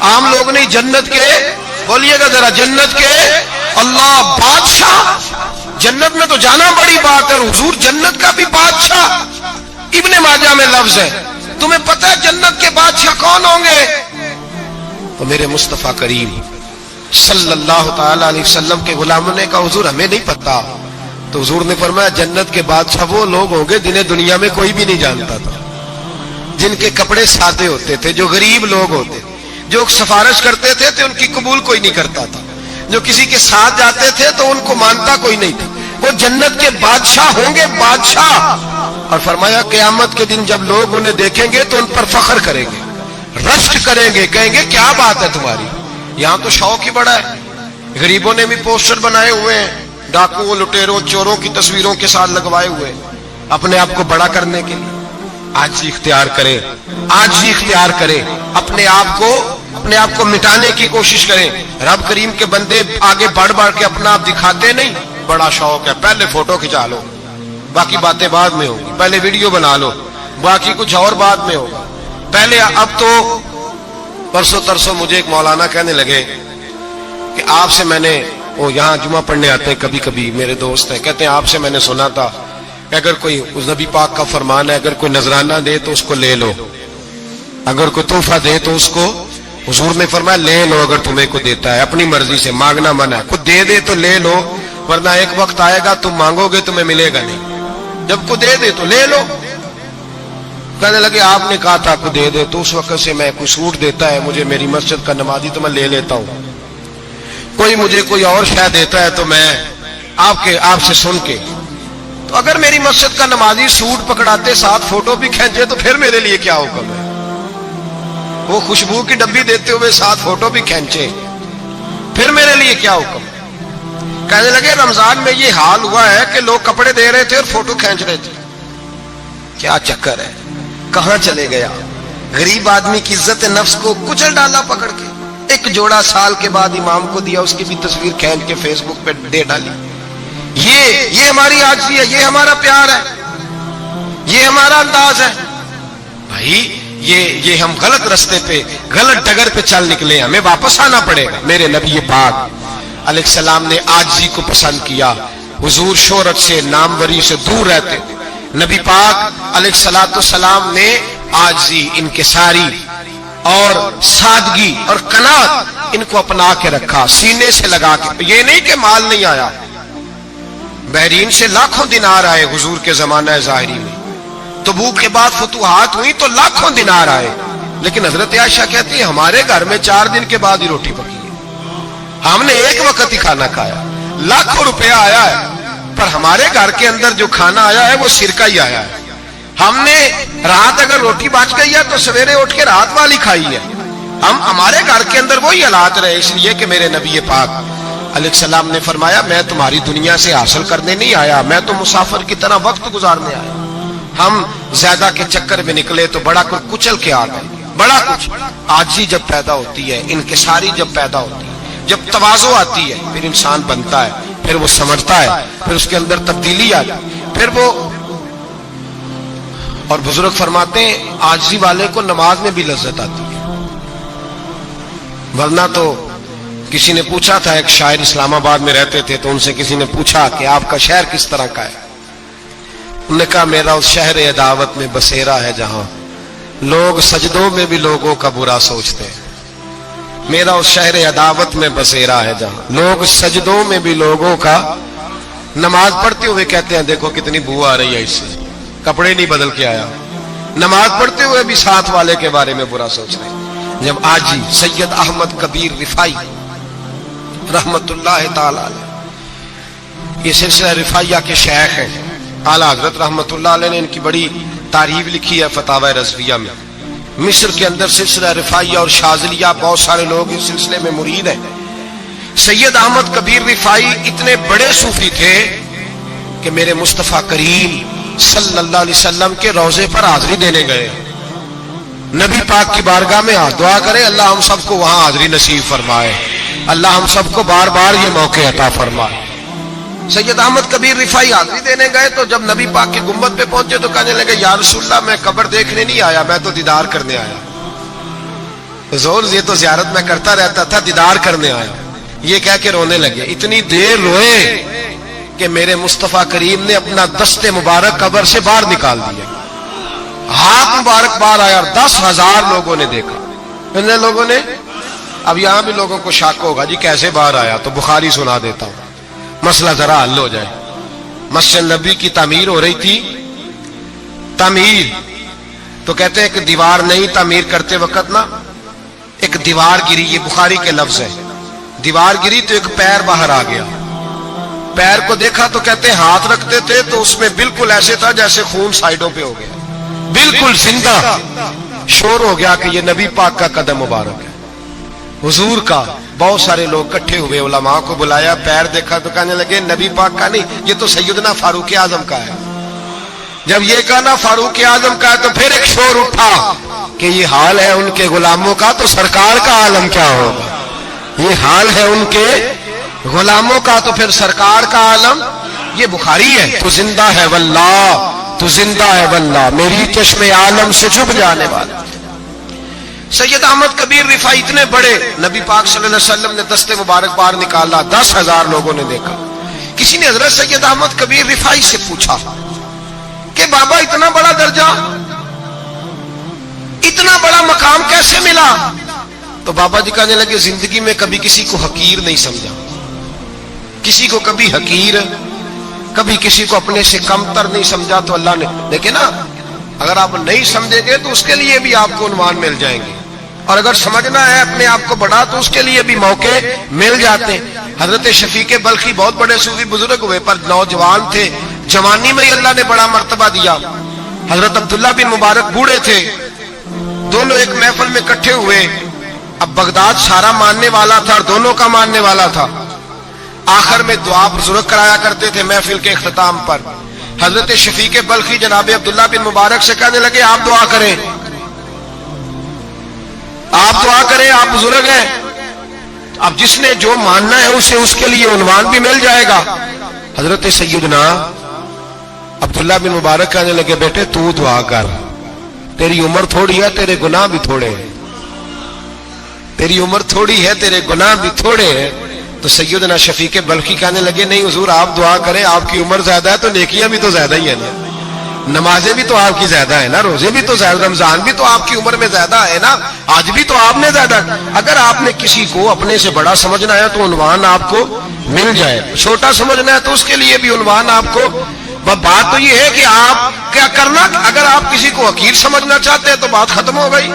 S2: عام لوگ نہیں، جنت کے، بولیے گا ذرا، جنت کے اللہ بادشاہ، جنت میں تو جانا بڑی بات ہے، حضور جنت کا بھی بادشاہ، ابن ماجہ میں لفظ ہے، تمہیں پتہ ہے جنت کے بادشاہ کون ہوں گے؟ تو میرے مصطفیٰ کریم صلی اللہ تعالی علیہ وسلم کے غلاموں نے کہا حضور ہمیں نہیں پتا، تو حضور نے فرمایا جنت کے بادشاہ وہ لوگ ہوں گے جنہیں دنیا میں کوئی بھی نہیں جانتا تھا، جن کے کپڑے سادے ہوتے تھے، جو غریب لوگ ہوتے، جو سفارش کرتے تھے تو ان کی قبول کوئی نہیں کرتا تھا، جو کسی کے ساتھ جاتے تھے تو ان کو مانتا کوئی نہیں تھا، وہ جنت کے بادشاہ ہوں گے، بادشاہ۔ اور فرمایا قیامت کے دن جب لوگ انہیں دیکھیں گے تو ان پر فخر کریں گے، رشک کریں گے، کہیں گے کیا بات ہے تمہاری، یہاں تو شوق ہی بڑا ہے۔ غریبوں نے بھی پوسٹر بنائے ہوئے ہیں، ڈاکوؤں، لٹیروں، چوروں کی تصویروں کے ساتھ لگوائے ہوئے، اپنے آپ کو بڑا کرنے کے لیے۔ آج ہی اختیار کریں، آج ہی اختیار کریں، اپنے آپ کو مٹانے کی کوشش کریں۔ رب کریم کے بندے آگے بڑھ بڑھ کے اپنا آپ دکھاتے نہیں، بڑا شوق ہے، پہلے فوٹو کھچا لو، باقی باتیں بعد میں ہوگی، پہلے ویڈیو بنا لو، باقی کچھ اور بعد میں ہوگا پہلے۔ اب تو پرسوں ترسوں مجھے ایک مولانا کہنے لگے کہ آپ سے میں نے، وہ یہاں جمعہ پڑھنے آتے ہیں کبھی کبھی، میرے دوست ہیں، کہتے ہیں آپ سے میں نے سنا تھا کہ اگر کوئی اس نبی پاک کا فرمان ہے، اگر کوئی نذرانہ دے تو اس کو لے لو، اگر کوئی تحفہ دے تو اس کو، حضور نے فرمایا لے لو، اگر تمہیں کو دیتا ہے اپنی مرضی سے، مانگنا منع ہے، خود دے دے تو لے لو، ورنہ ایک وقت آئے گا تم مانگو گے تمہیں ملے گا نہیں، جب کو دے دے تو لے لو۔ کہنے لگے آپ نے کہا تھا کو دے دے، تو اس وقت سے میں کوئی سوٹ دیتا ہے مجھے میری مسجد کا نمازی تو میں لے لیتا ہوں، کوئی مجھے کوئی اور شے دیتا ہے تو میں آپ سے سن کے، تو اگر میری مسجد کا نمازی سوٹ پکڑاتے ساتھ فوٹو بھی کھینچے تو پھر میرے لیے کیا حکم ہے، وہ خوشبو کی ڈبی دیتے ہوئے ساتھ فوٹو بھی کھینچے پھر میرے لیے کیا حکم ہے۔ کہنے لگے رمضان میں یہ حال ہوا ہے کہ لوگ کپڑے دے رہے تھے اور فوٹو کھینچ رہے تھے، کیا چکر ہے، کہاں چلے گیا؟ غریب آدمی کی عزت نفس کو کچل ڈالا پکڑ کے، ایک جوڑا سال کے بعد امام کو دیا، اس کی بھی تصویر کھینچ کے فیس بک پہ دے ڈالی۔ یہ ہماری عاجزی ہے، یہ ہمارا پیار ہے، یہ ہمارا انداز ہے۔ بھائی یہ ہم غلط رستے پہ، غلط ڈگر پہ چل نکلے، ہمیں واپس آنا پڑے گا۔ میرے نبی پاک علیہ السلام نے عاجزی کو پسند کیا، حضور شہرت سے، ناموری سے دور رہتے تھے۔ نبی پاک علیہ السلام نے عاجزی، انکساری اور سادگی اور قناعت ان کو اپنا کے رکھا، سینے سے لگا کے۔ یہ نہیں کہ مال نہیں آیا، بحرین سے لاکھوں دینار آئے حضور کے زمانہ ظاہری میں، تبوک کے بعد فتوحات ہوئی تو لاکھوں دینار آئے، لیکن حضرت عائشہ کہتی ہے ہمارے گھر میں 4 دن کے بعد ہی روٹی پکی ہے، ہم نے ایک وقت ہی کھانا کھایا، لاکھوں روپیہ آیا ہے پر ہمارے گھر کے اندر جو کھانا آیا ہے وہ سرکہ ہی آیا ہے۔ ہم نے رات اگر روٹی بچ گئی ہے تو سویرے اٹھ کے رات والی کھائی ہے، ہمارے گھر کے اندر وہی حالات رہے۔ اس لیے کہ میرے نبی پاک علیہ السلام نے فرمایا میں تمہاری دنیا سے حاصل کرنے نہیں آیا، میں تو مسافر کی طرح وقت گزارنے آیا۔ ہم زیادہ کے چکر میں نکلے تو بڑا کچھ کچل کے آ گئے، بڑا کچھ۔ عاجزی جب پیدا ہوتی ہے، انکساری جب پیدا ہوتی ہے، جب تواضع آتی ہے، پھر انسان بنتا ہے، پھر وہ سمجھتا ہے، پھر اس کے اندر تبدیلی آتی ہے، پھر وہ۔ اور بزرگ فرماتے ہیں عاجزی والے کو نماز میں بھی لذت آتی ہے، ورنہ تو کسی نے پوچھا تھا، ایک شاعر اسلام آباد میں رہتے تھے، تو ان سے کسی نے پوچھا کہ آپ کا شہر کس طرح کا ہے؟ انہوں نے کہا میرا اس شہر عداوت میں بسیرا ہے جہاں لوگ سجدوں میں بھی لوگوں کا برا سوچتے ہیں۔ میرا اس شہر عداوت میں بسیرا ہے جہاں لوگ سجدوں میں بھی لوگوں کا، نماز پڑھتے ہوئے کہتے ہیں دیکھو کتنی بو آ رہی ہے اس سے، کپڑے نہیں بدل کے آیا، نماز پڑھتے ہوئے بھی ساتھ والے کے بارے میں برا سوچ رہے ہیں۔ جب آجی سید احمد کبیر رفائی رحمت اللہ تعالی علیہ، یہ سلسلہ رفائیہ کے شیخ ہیں، اعلیٰ حضرت رحمت اللہ علیہ نے ان کی بڑی تعریف لکھی ہے فتاوی رضویہ میں۔ مصر کے اندر سلسلہ رفائیہ اور شاذلیہ، بہت سارے لوگ اس سلسلے میں مرید ہیں۔ سید احمد کبیر رفائی اتنے بڑے صوفی تھے کہ میرے مصطفیٰ کریم صلی اللہ علیہ وسلم کے روضے پر حاضری دینے گئے، نبی پاک کی بارگاہ میں دعا کرے اللہ ہم سب کو وہاں حاضری نصیب فرمائے، اللہ ہم سب کو بار بار یہ موقع عطا فرمائے۔ سید احمد کبیر رفائی حاضری دینے گئے تو جب نبی پاک کے گنبد پہ پہنچے تو کہنے لگے یا رسول اللہ میں قبر دیکھنے نہیں آیا، میں تو دیدار کرنے آیا۔ حضور یہ تو زیارت میں کرتا رہتا تھا، دیدار کرنے آیا. یہ کہہ کے رونے لگے. اتنی دیر روئے کہ میرے مصطفیٰ کریم نے اپنا دست مبارک قبر سے باہر نکال دیا. ہاتھ مبارک باہر آیا اور 10,000 لوگوں نے دیکھا. کتنے لوگوں نے؟ اب یہاں بھی لوگوں کو شک ہوگا جی کیسے باہر آیا، تو بخاری سنا دیتا ہوں مسئلہ ذرا حل ہو جائے. مسجد نبی کی تعمیر ہو رہی تھی. تعمیر تو کہتے ہیں کہ دیوار نہیں، تعمیر کرتے وقت نا ایک دیوار گری. یہ بخاری کے لفظ ہے. دیوار گری تو ایک پیر باہر آ گیا. پیر کو دیکھا تو کہتے ہیں ہاتھ رکھتے تھے تو اس میں بالکل ایسے تھا جیسے خون سائڈوں پہ ہو گیا، بالکل زندہ. شور ہو گیا کہ یہ نبی پاک کا قدم مبارک ہے، حضور کا. بہت سارے لوگ کٹھے ہوئے، علماء کو بلایا. پیر دیکھا تو کہنے لگے نبی پاک کا نہیں، یہ تو سیدنا فاروق اعظم کا ہے. جب یہ کہا نا فاروق اعظم کا ہے تو پھر ایک شور اٹھا کہ یہ حال ہے ان کے غلاموں کا تو سرکار کا عالم کیا ہوگا. یہ حال ہے ان کے غلاموں کا تو پھر سرکار کا عالم. یہ بخاری ہے. تو زندہ ہے واللہ، تو زندہ ہے واللہ، میری چشم عالم سے چھپ جانے والا. سید احمد کبیر رفاعی اتنے بڑے، نبی پاک صلی اللہ علیہ وسلم نے دست مبارک باہر نکالا. 10,000 لوگوں نے دیکھا. کسی نے حضرت سید احمد کبیر رفاعی سے پوچھا کہ بابا اتنا بڑا درجہ، اتنا بڑا مقام کیسے ملا؟ تو بابا جی کہنے لگے زندگی میں کبھی کسی کو حقیر نہیں سمجھا، کسی کو کبھی حقیر، کبھی کسی کو اپنے سے کمتر نہیں سمجھا. تو اللہ نے دیکھے نا، اگر آپ نہیں سمجھیں گے تو اس کے لیے بھی آپ کو عنوان مل جائیں گے، اور اگر سمجھنا ہے اپنے آپ کو بڑا تو اس کے لیے بھی موقع مل جاتے ہیں. حضرت شفیق بلخی بہت بڑے صوفی بزرگ ہوئے پر نوجوان تھے، جوانی میں ہی اللہ نے بڑا مرتبہ دیا. حضرت عبداللہ بن مبارک بوڑھے تھے. دونوں ایک محفل میں اکٹھے ہوئے. اب بغداد سارا ماننے والا تھا اور دونوں کا ماننے والا تھا. آخر میں دعا بزرگ کرایا کرتے تھے محفل کے اختتام پر. حضرت شفیق بلخی جناب عبداللہ بن مبارک سے کہنے لگے آپ دعا کریں، آپ دعا کریں، آپ بزرگ ہیں. اب جس نے جو ماننا ہے اسے اس کے لیے عنوان بھی مل جائے گا. حضرت سیدنا عبداللہ بن مبارک کہنے لگے بیٹے تو دعا کر، تیری عمر تھوڑی ہے، تیرے گناہ بھی تھوڑے ہیں، تیری عمر تھوڑی ہے، تیرے گناہ بھی تھوڑے ہیں. تو سیدنا شفیق بلخی کہنے لگے نہیں حضور آپ دعا کریں، آپ کی عمر زیادہ ہے تو نیکیاں بھی تو زیادہ ہی ہیں نا، نمازیں بھی تو آپ کی زیادہ ہے نا، روزے بھی تو زیادہ، رمضان بھی تو آپ کی عمر میں زیادہ ہے نا، آج بھی تو آپ نے زیادہ. اگر آپ نے کسی کو اپنے سے بڑا سمجھنا ہے تو عنوان آپ کو مل جائے، چھوٹا سمجھنا ہے تو اس کے لیے بھی عنوان آپ کو. بات تو یہ ہے کہ آپ کیا کرنا. اگر آپ کسی کو حقیر سمجھنا چاہتے ہیں تو بات ختم ہو گئی.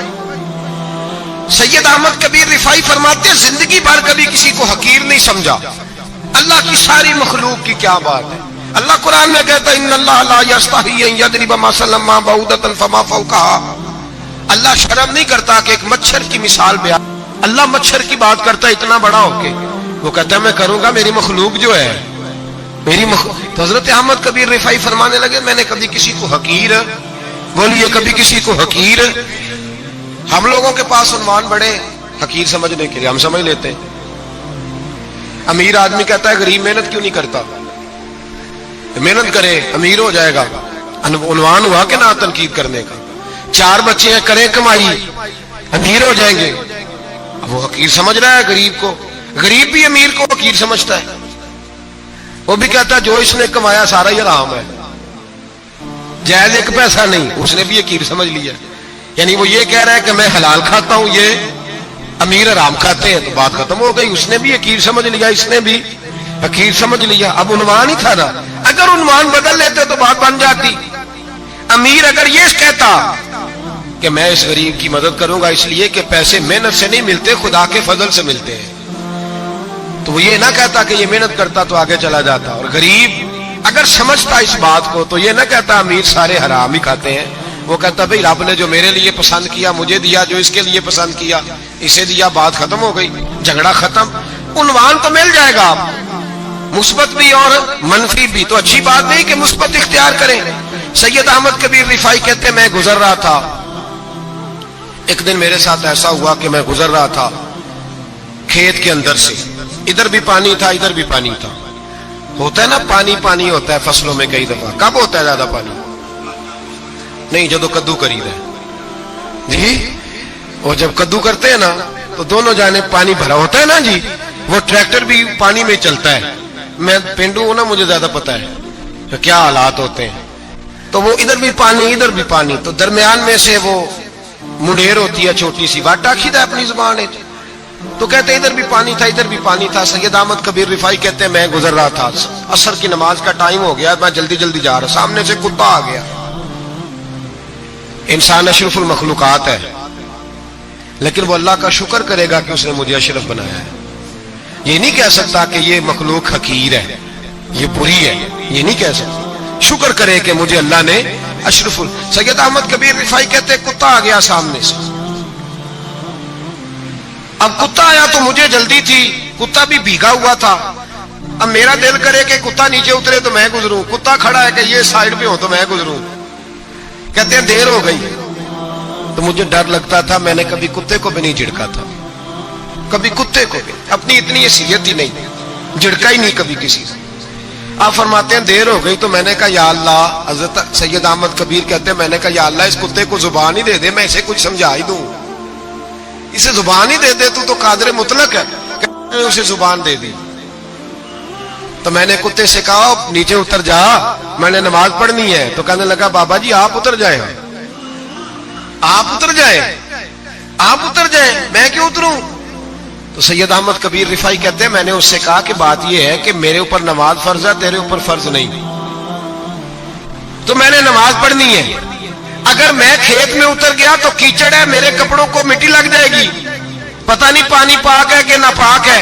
S2: سید احمد کبیر رفاعی فرماتے ہیں زندگی بھر کبھی کسی کو حقیر نہیں سمجھا. اللہ کی ساری مخلوق کی کیا بات ہے. اللہ قرآن میں کہتا ہے ان اللہ لا یستحی ان یضرب مثلا ما بعوضۃ فما فوقها. اللہ شرم نہیں کرتا کہ ایک مچھر کی مثال بیان. اللہ مچھر کی بات کرتا ہے اتنا بڑا ہو کے، وہ کہتا ہے میں کروں گا، میری مخلوق جو ہے میری تو حضرت احمد کبیر رفاعی فرمانے لگے میں نے کبھی کسی کو حقیر، بولیے کبھی کسی کو حقیر. ہم لوگوں کے پاس عنوان بڑے حقیر سمجھنے کے لیے ہم سمجھ لیتے ہیں. امیر آدمی کہتا ہے غریب محنت کیوں نہیں کرتا، محنت کرے امیر ہو جائے گا. عنوان ہوا کہ نہ تنقید کرنے کا. 4 بچے ہیں کریں کمائی امیر ہو جائیں گے. اب وہ حقیر سمجھ رہا ہے غریب کو. غریب بھی امیر کو حقیر سمجھتا ہے. وہ بھی کہتا ہے جو اس نے کمایا سارا ہی حرام ہے، جائز ایک پیسہ نہیں، اس نے بھی حقیر سمجھ لیا. یعنی وہ یہ کہہ رہا ہے کہ میں حلال کھاتا ہوں، یہ امیر حرام کھاتے ہیں، تو بات ختم ہو گئی. اس نے بھی حقیر سمجھ لیا، اس نے بھی حقیر سمجھ لیا. اب عنوان ہی تھا نا، اگر عنوان بدل لیتے تو بات بن جاتی. امیر اگر یہ کہتا کہ میں اس غریب کی مدد کروں گا اس لیے کہ پیسے محنت سے نہیں ملتے، خدا کے فضل سے ملتے ہیں، تو وہ یہ نہ کہتا کہ یہ محنت کرتا تو آگے چلا جاتا. اور غریب اگر سمجھتا اس بات کو تو یہ نہ کہتا امیر سارے حرام ہی کھاتے ہیں. وہ کہتا بھئی رب نے جو میرے لیے پسند کیا مجھے دیا، جو اس کے لیے پسند کیا اسے دیا، بات ختم ہو گئی، جھگڑا ختم. عنوان تو مل جائے گا آپ، مثبت بھی اور منفی بھی. تو اچھی بات نہیں کہ مثبت اختیار کریں. سید احمد کبیر رفاعی کہتے ہیں میں گزر رہا تھا، ایک دن میرے ساتھ ایسا ہوا کہ میں گزر رہا تھا کھیت کے اندر سے، ادھر بھی پانی تھا ادھر بھی پانی تھا. ہوتا ہے نا پانی پانی ہوتا ہے فصلوں میں کئی دفعہ. کب ہوتا ہے زیادہ پانی؟ نہیں جدو کدو کری دے جی، اور جب کدو کرتے ہیں نا تو دونوں جانب پانی بھرا ہوتا ہے نا جی, وہ ٹریکٹر بھی پانی میں چلتا ہے. میں پینڈو ہوں نا, مجھے زیادہ پتا ہے کہ کیا حالات ہوتے ہیں. تو وہ ادھر بھی پانی ادھر بھی پانی, تو درمیان میں سے وہ منڈیر ہوتی ہے چھوٹی سی, واٹ آخی تھا اپنی زبان ہے. تو کہتے ادھر بھی پانی تھا ادھر بھی پانی تھا. سید احمد کبیر رفاعی کہتے ہیں میں گزر رہا تھا, عصر کی نماز کا ٹائم ہو گیا, میں جلدی جلدی جا رہا, سامنے سے کتا آ گیا. انسان اشرف المخلوقات ہے, لیکن وہ اللہ کا شکر کرے گا کہ اس نے مجھے اشرف بنایا ہے. یہ نہیں کہہ سکتا کہ یہ مخلوق حقیر ہے, یہ بری ہے, یہ نہیں کہہ سکتا. شکر کرے کہ مجھے اللہ نے اشرف. سید احمد کبیر رفاعی کہتے کتا آ گیا سامنے سے. اب کتا آیا تو مجھے جلدی تھی, کتا بھی بھیگا ہوا تھا. اب میرا دل کرے کہ کتا نیچے اترے تو میں گزروں, کتا کھڑا ہے کہ یہ سائیڈ پہ ہو تو میں گزروں. کہتے ہیں دیر ہو گئی تو مجھے ڈر لگتا تھا, میں نے کبھی کتے کو بھی نہیں جھڑکا تھا, کبھی کتے کو بھی, اپنی اتنی حیثیت ہی نہیں, جھڑکا ہی نہیں کبھی کسی سے. آپ فرماتے ہیں دیر ہو گئی تو میں نے کہا یا اللہ, حضرت سید احمد کبیر کہتے ہیں میں نے کہا یا اللہ اس کتے کو زبان ہی دے دے, میں اسے کچھ سمجھا ہی دوں, اسے زبان ہی دے دے, تو قادر مطلق ہے, اسے زبان دے دی. تو میں نے کتے سے کہا نیچے اتر جا, میں نے نماز پڑھنی ہے. تو کہنے لگا بابا جی آپ اتر جائیں, آپ اتر جائیں, آپ اتر جائیں, میں کیوں اتروں. تو سید احمد کبیر رفاعی کہتے ہیں میں نے اس سے کہا کہ بات یہ ہے کہ میرے اوپر نماز فرض ہے, تیرے اوپر فرض نہیں, تو میں نے نماز پڑھنی ہے. اگر میں کھیت میں اتر گیا تو کیچڑ ہے, میرے کپڑوں کو مٹی لگ جائے گی, پتہ نہیں پانی پاک ہے کہ ناپاک ہے.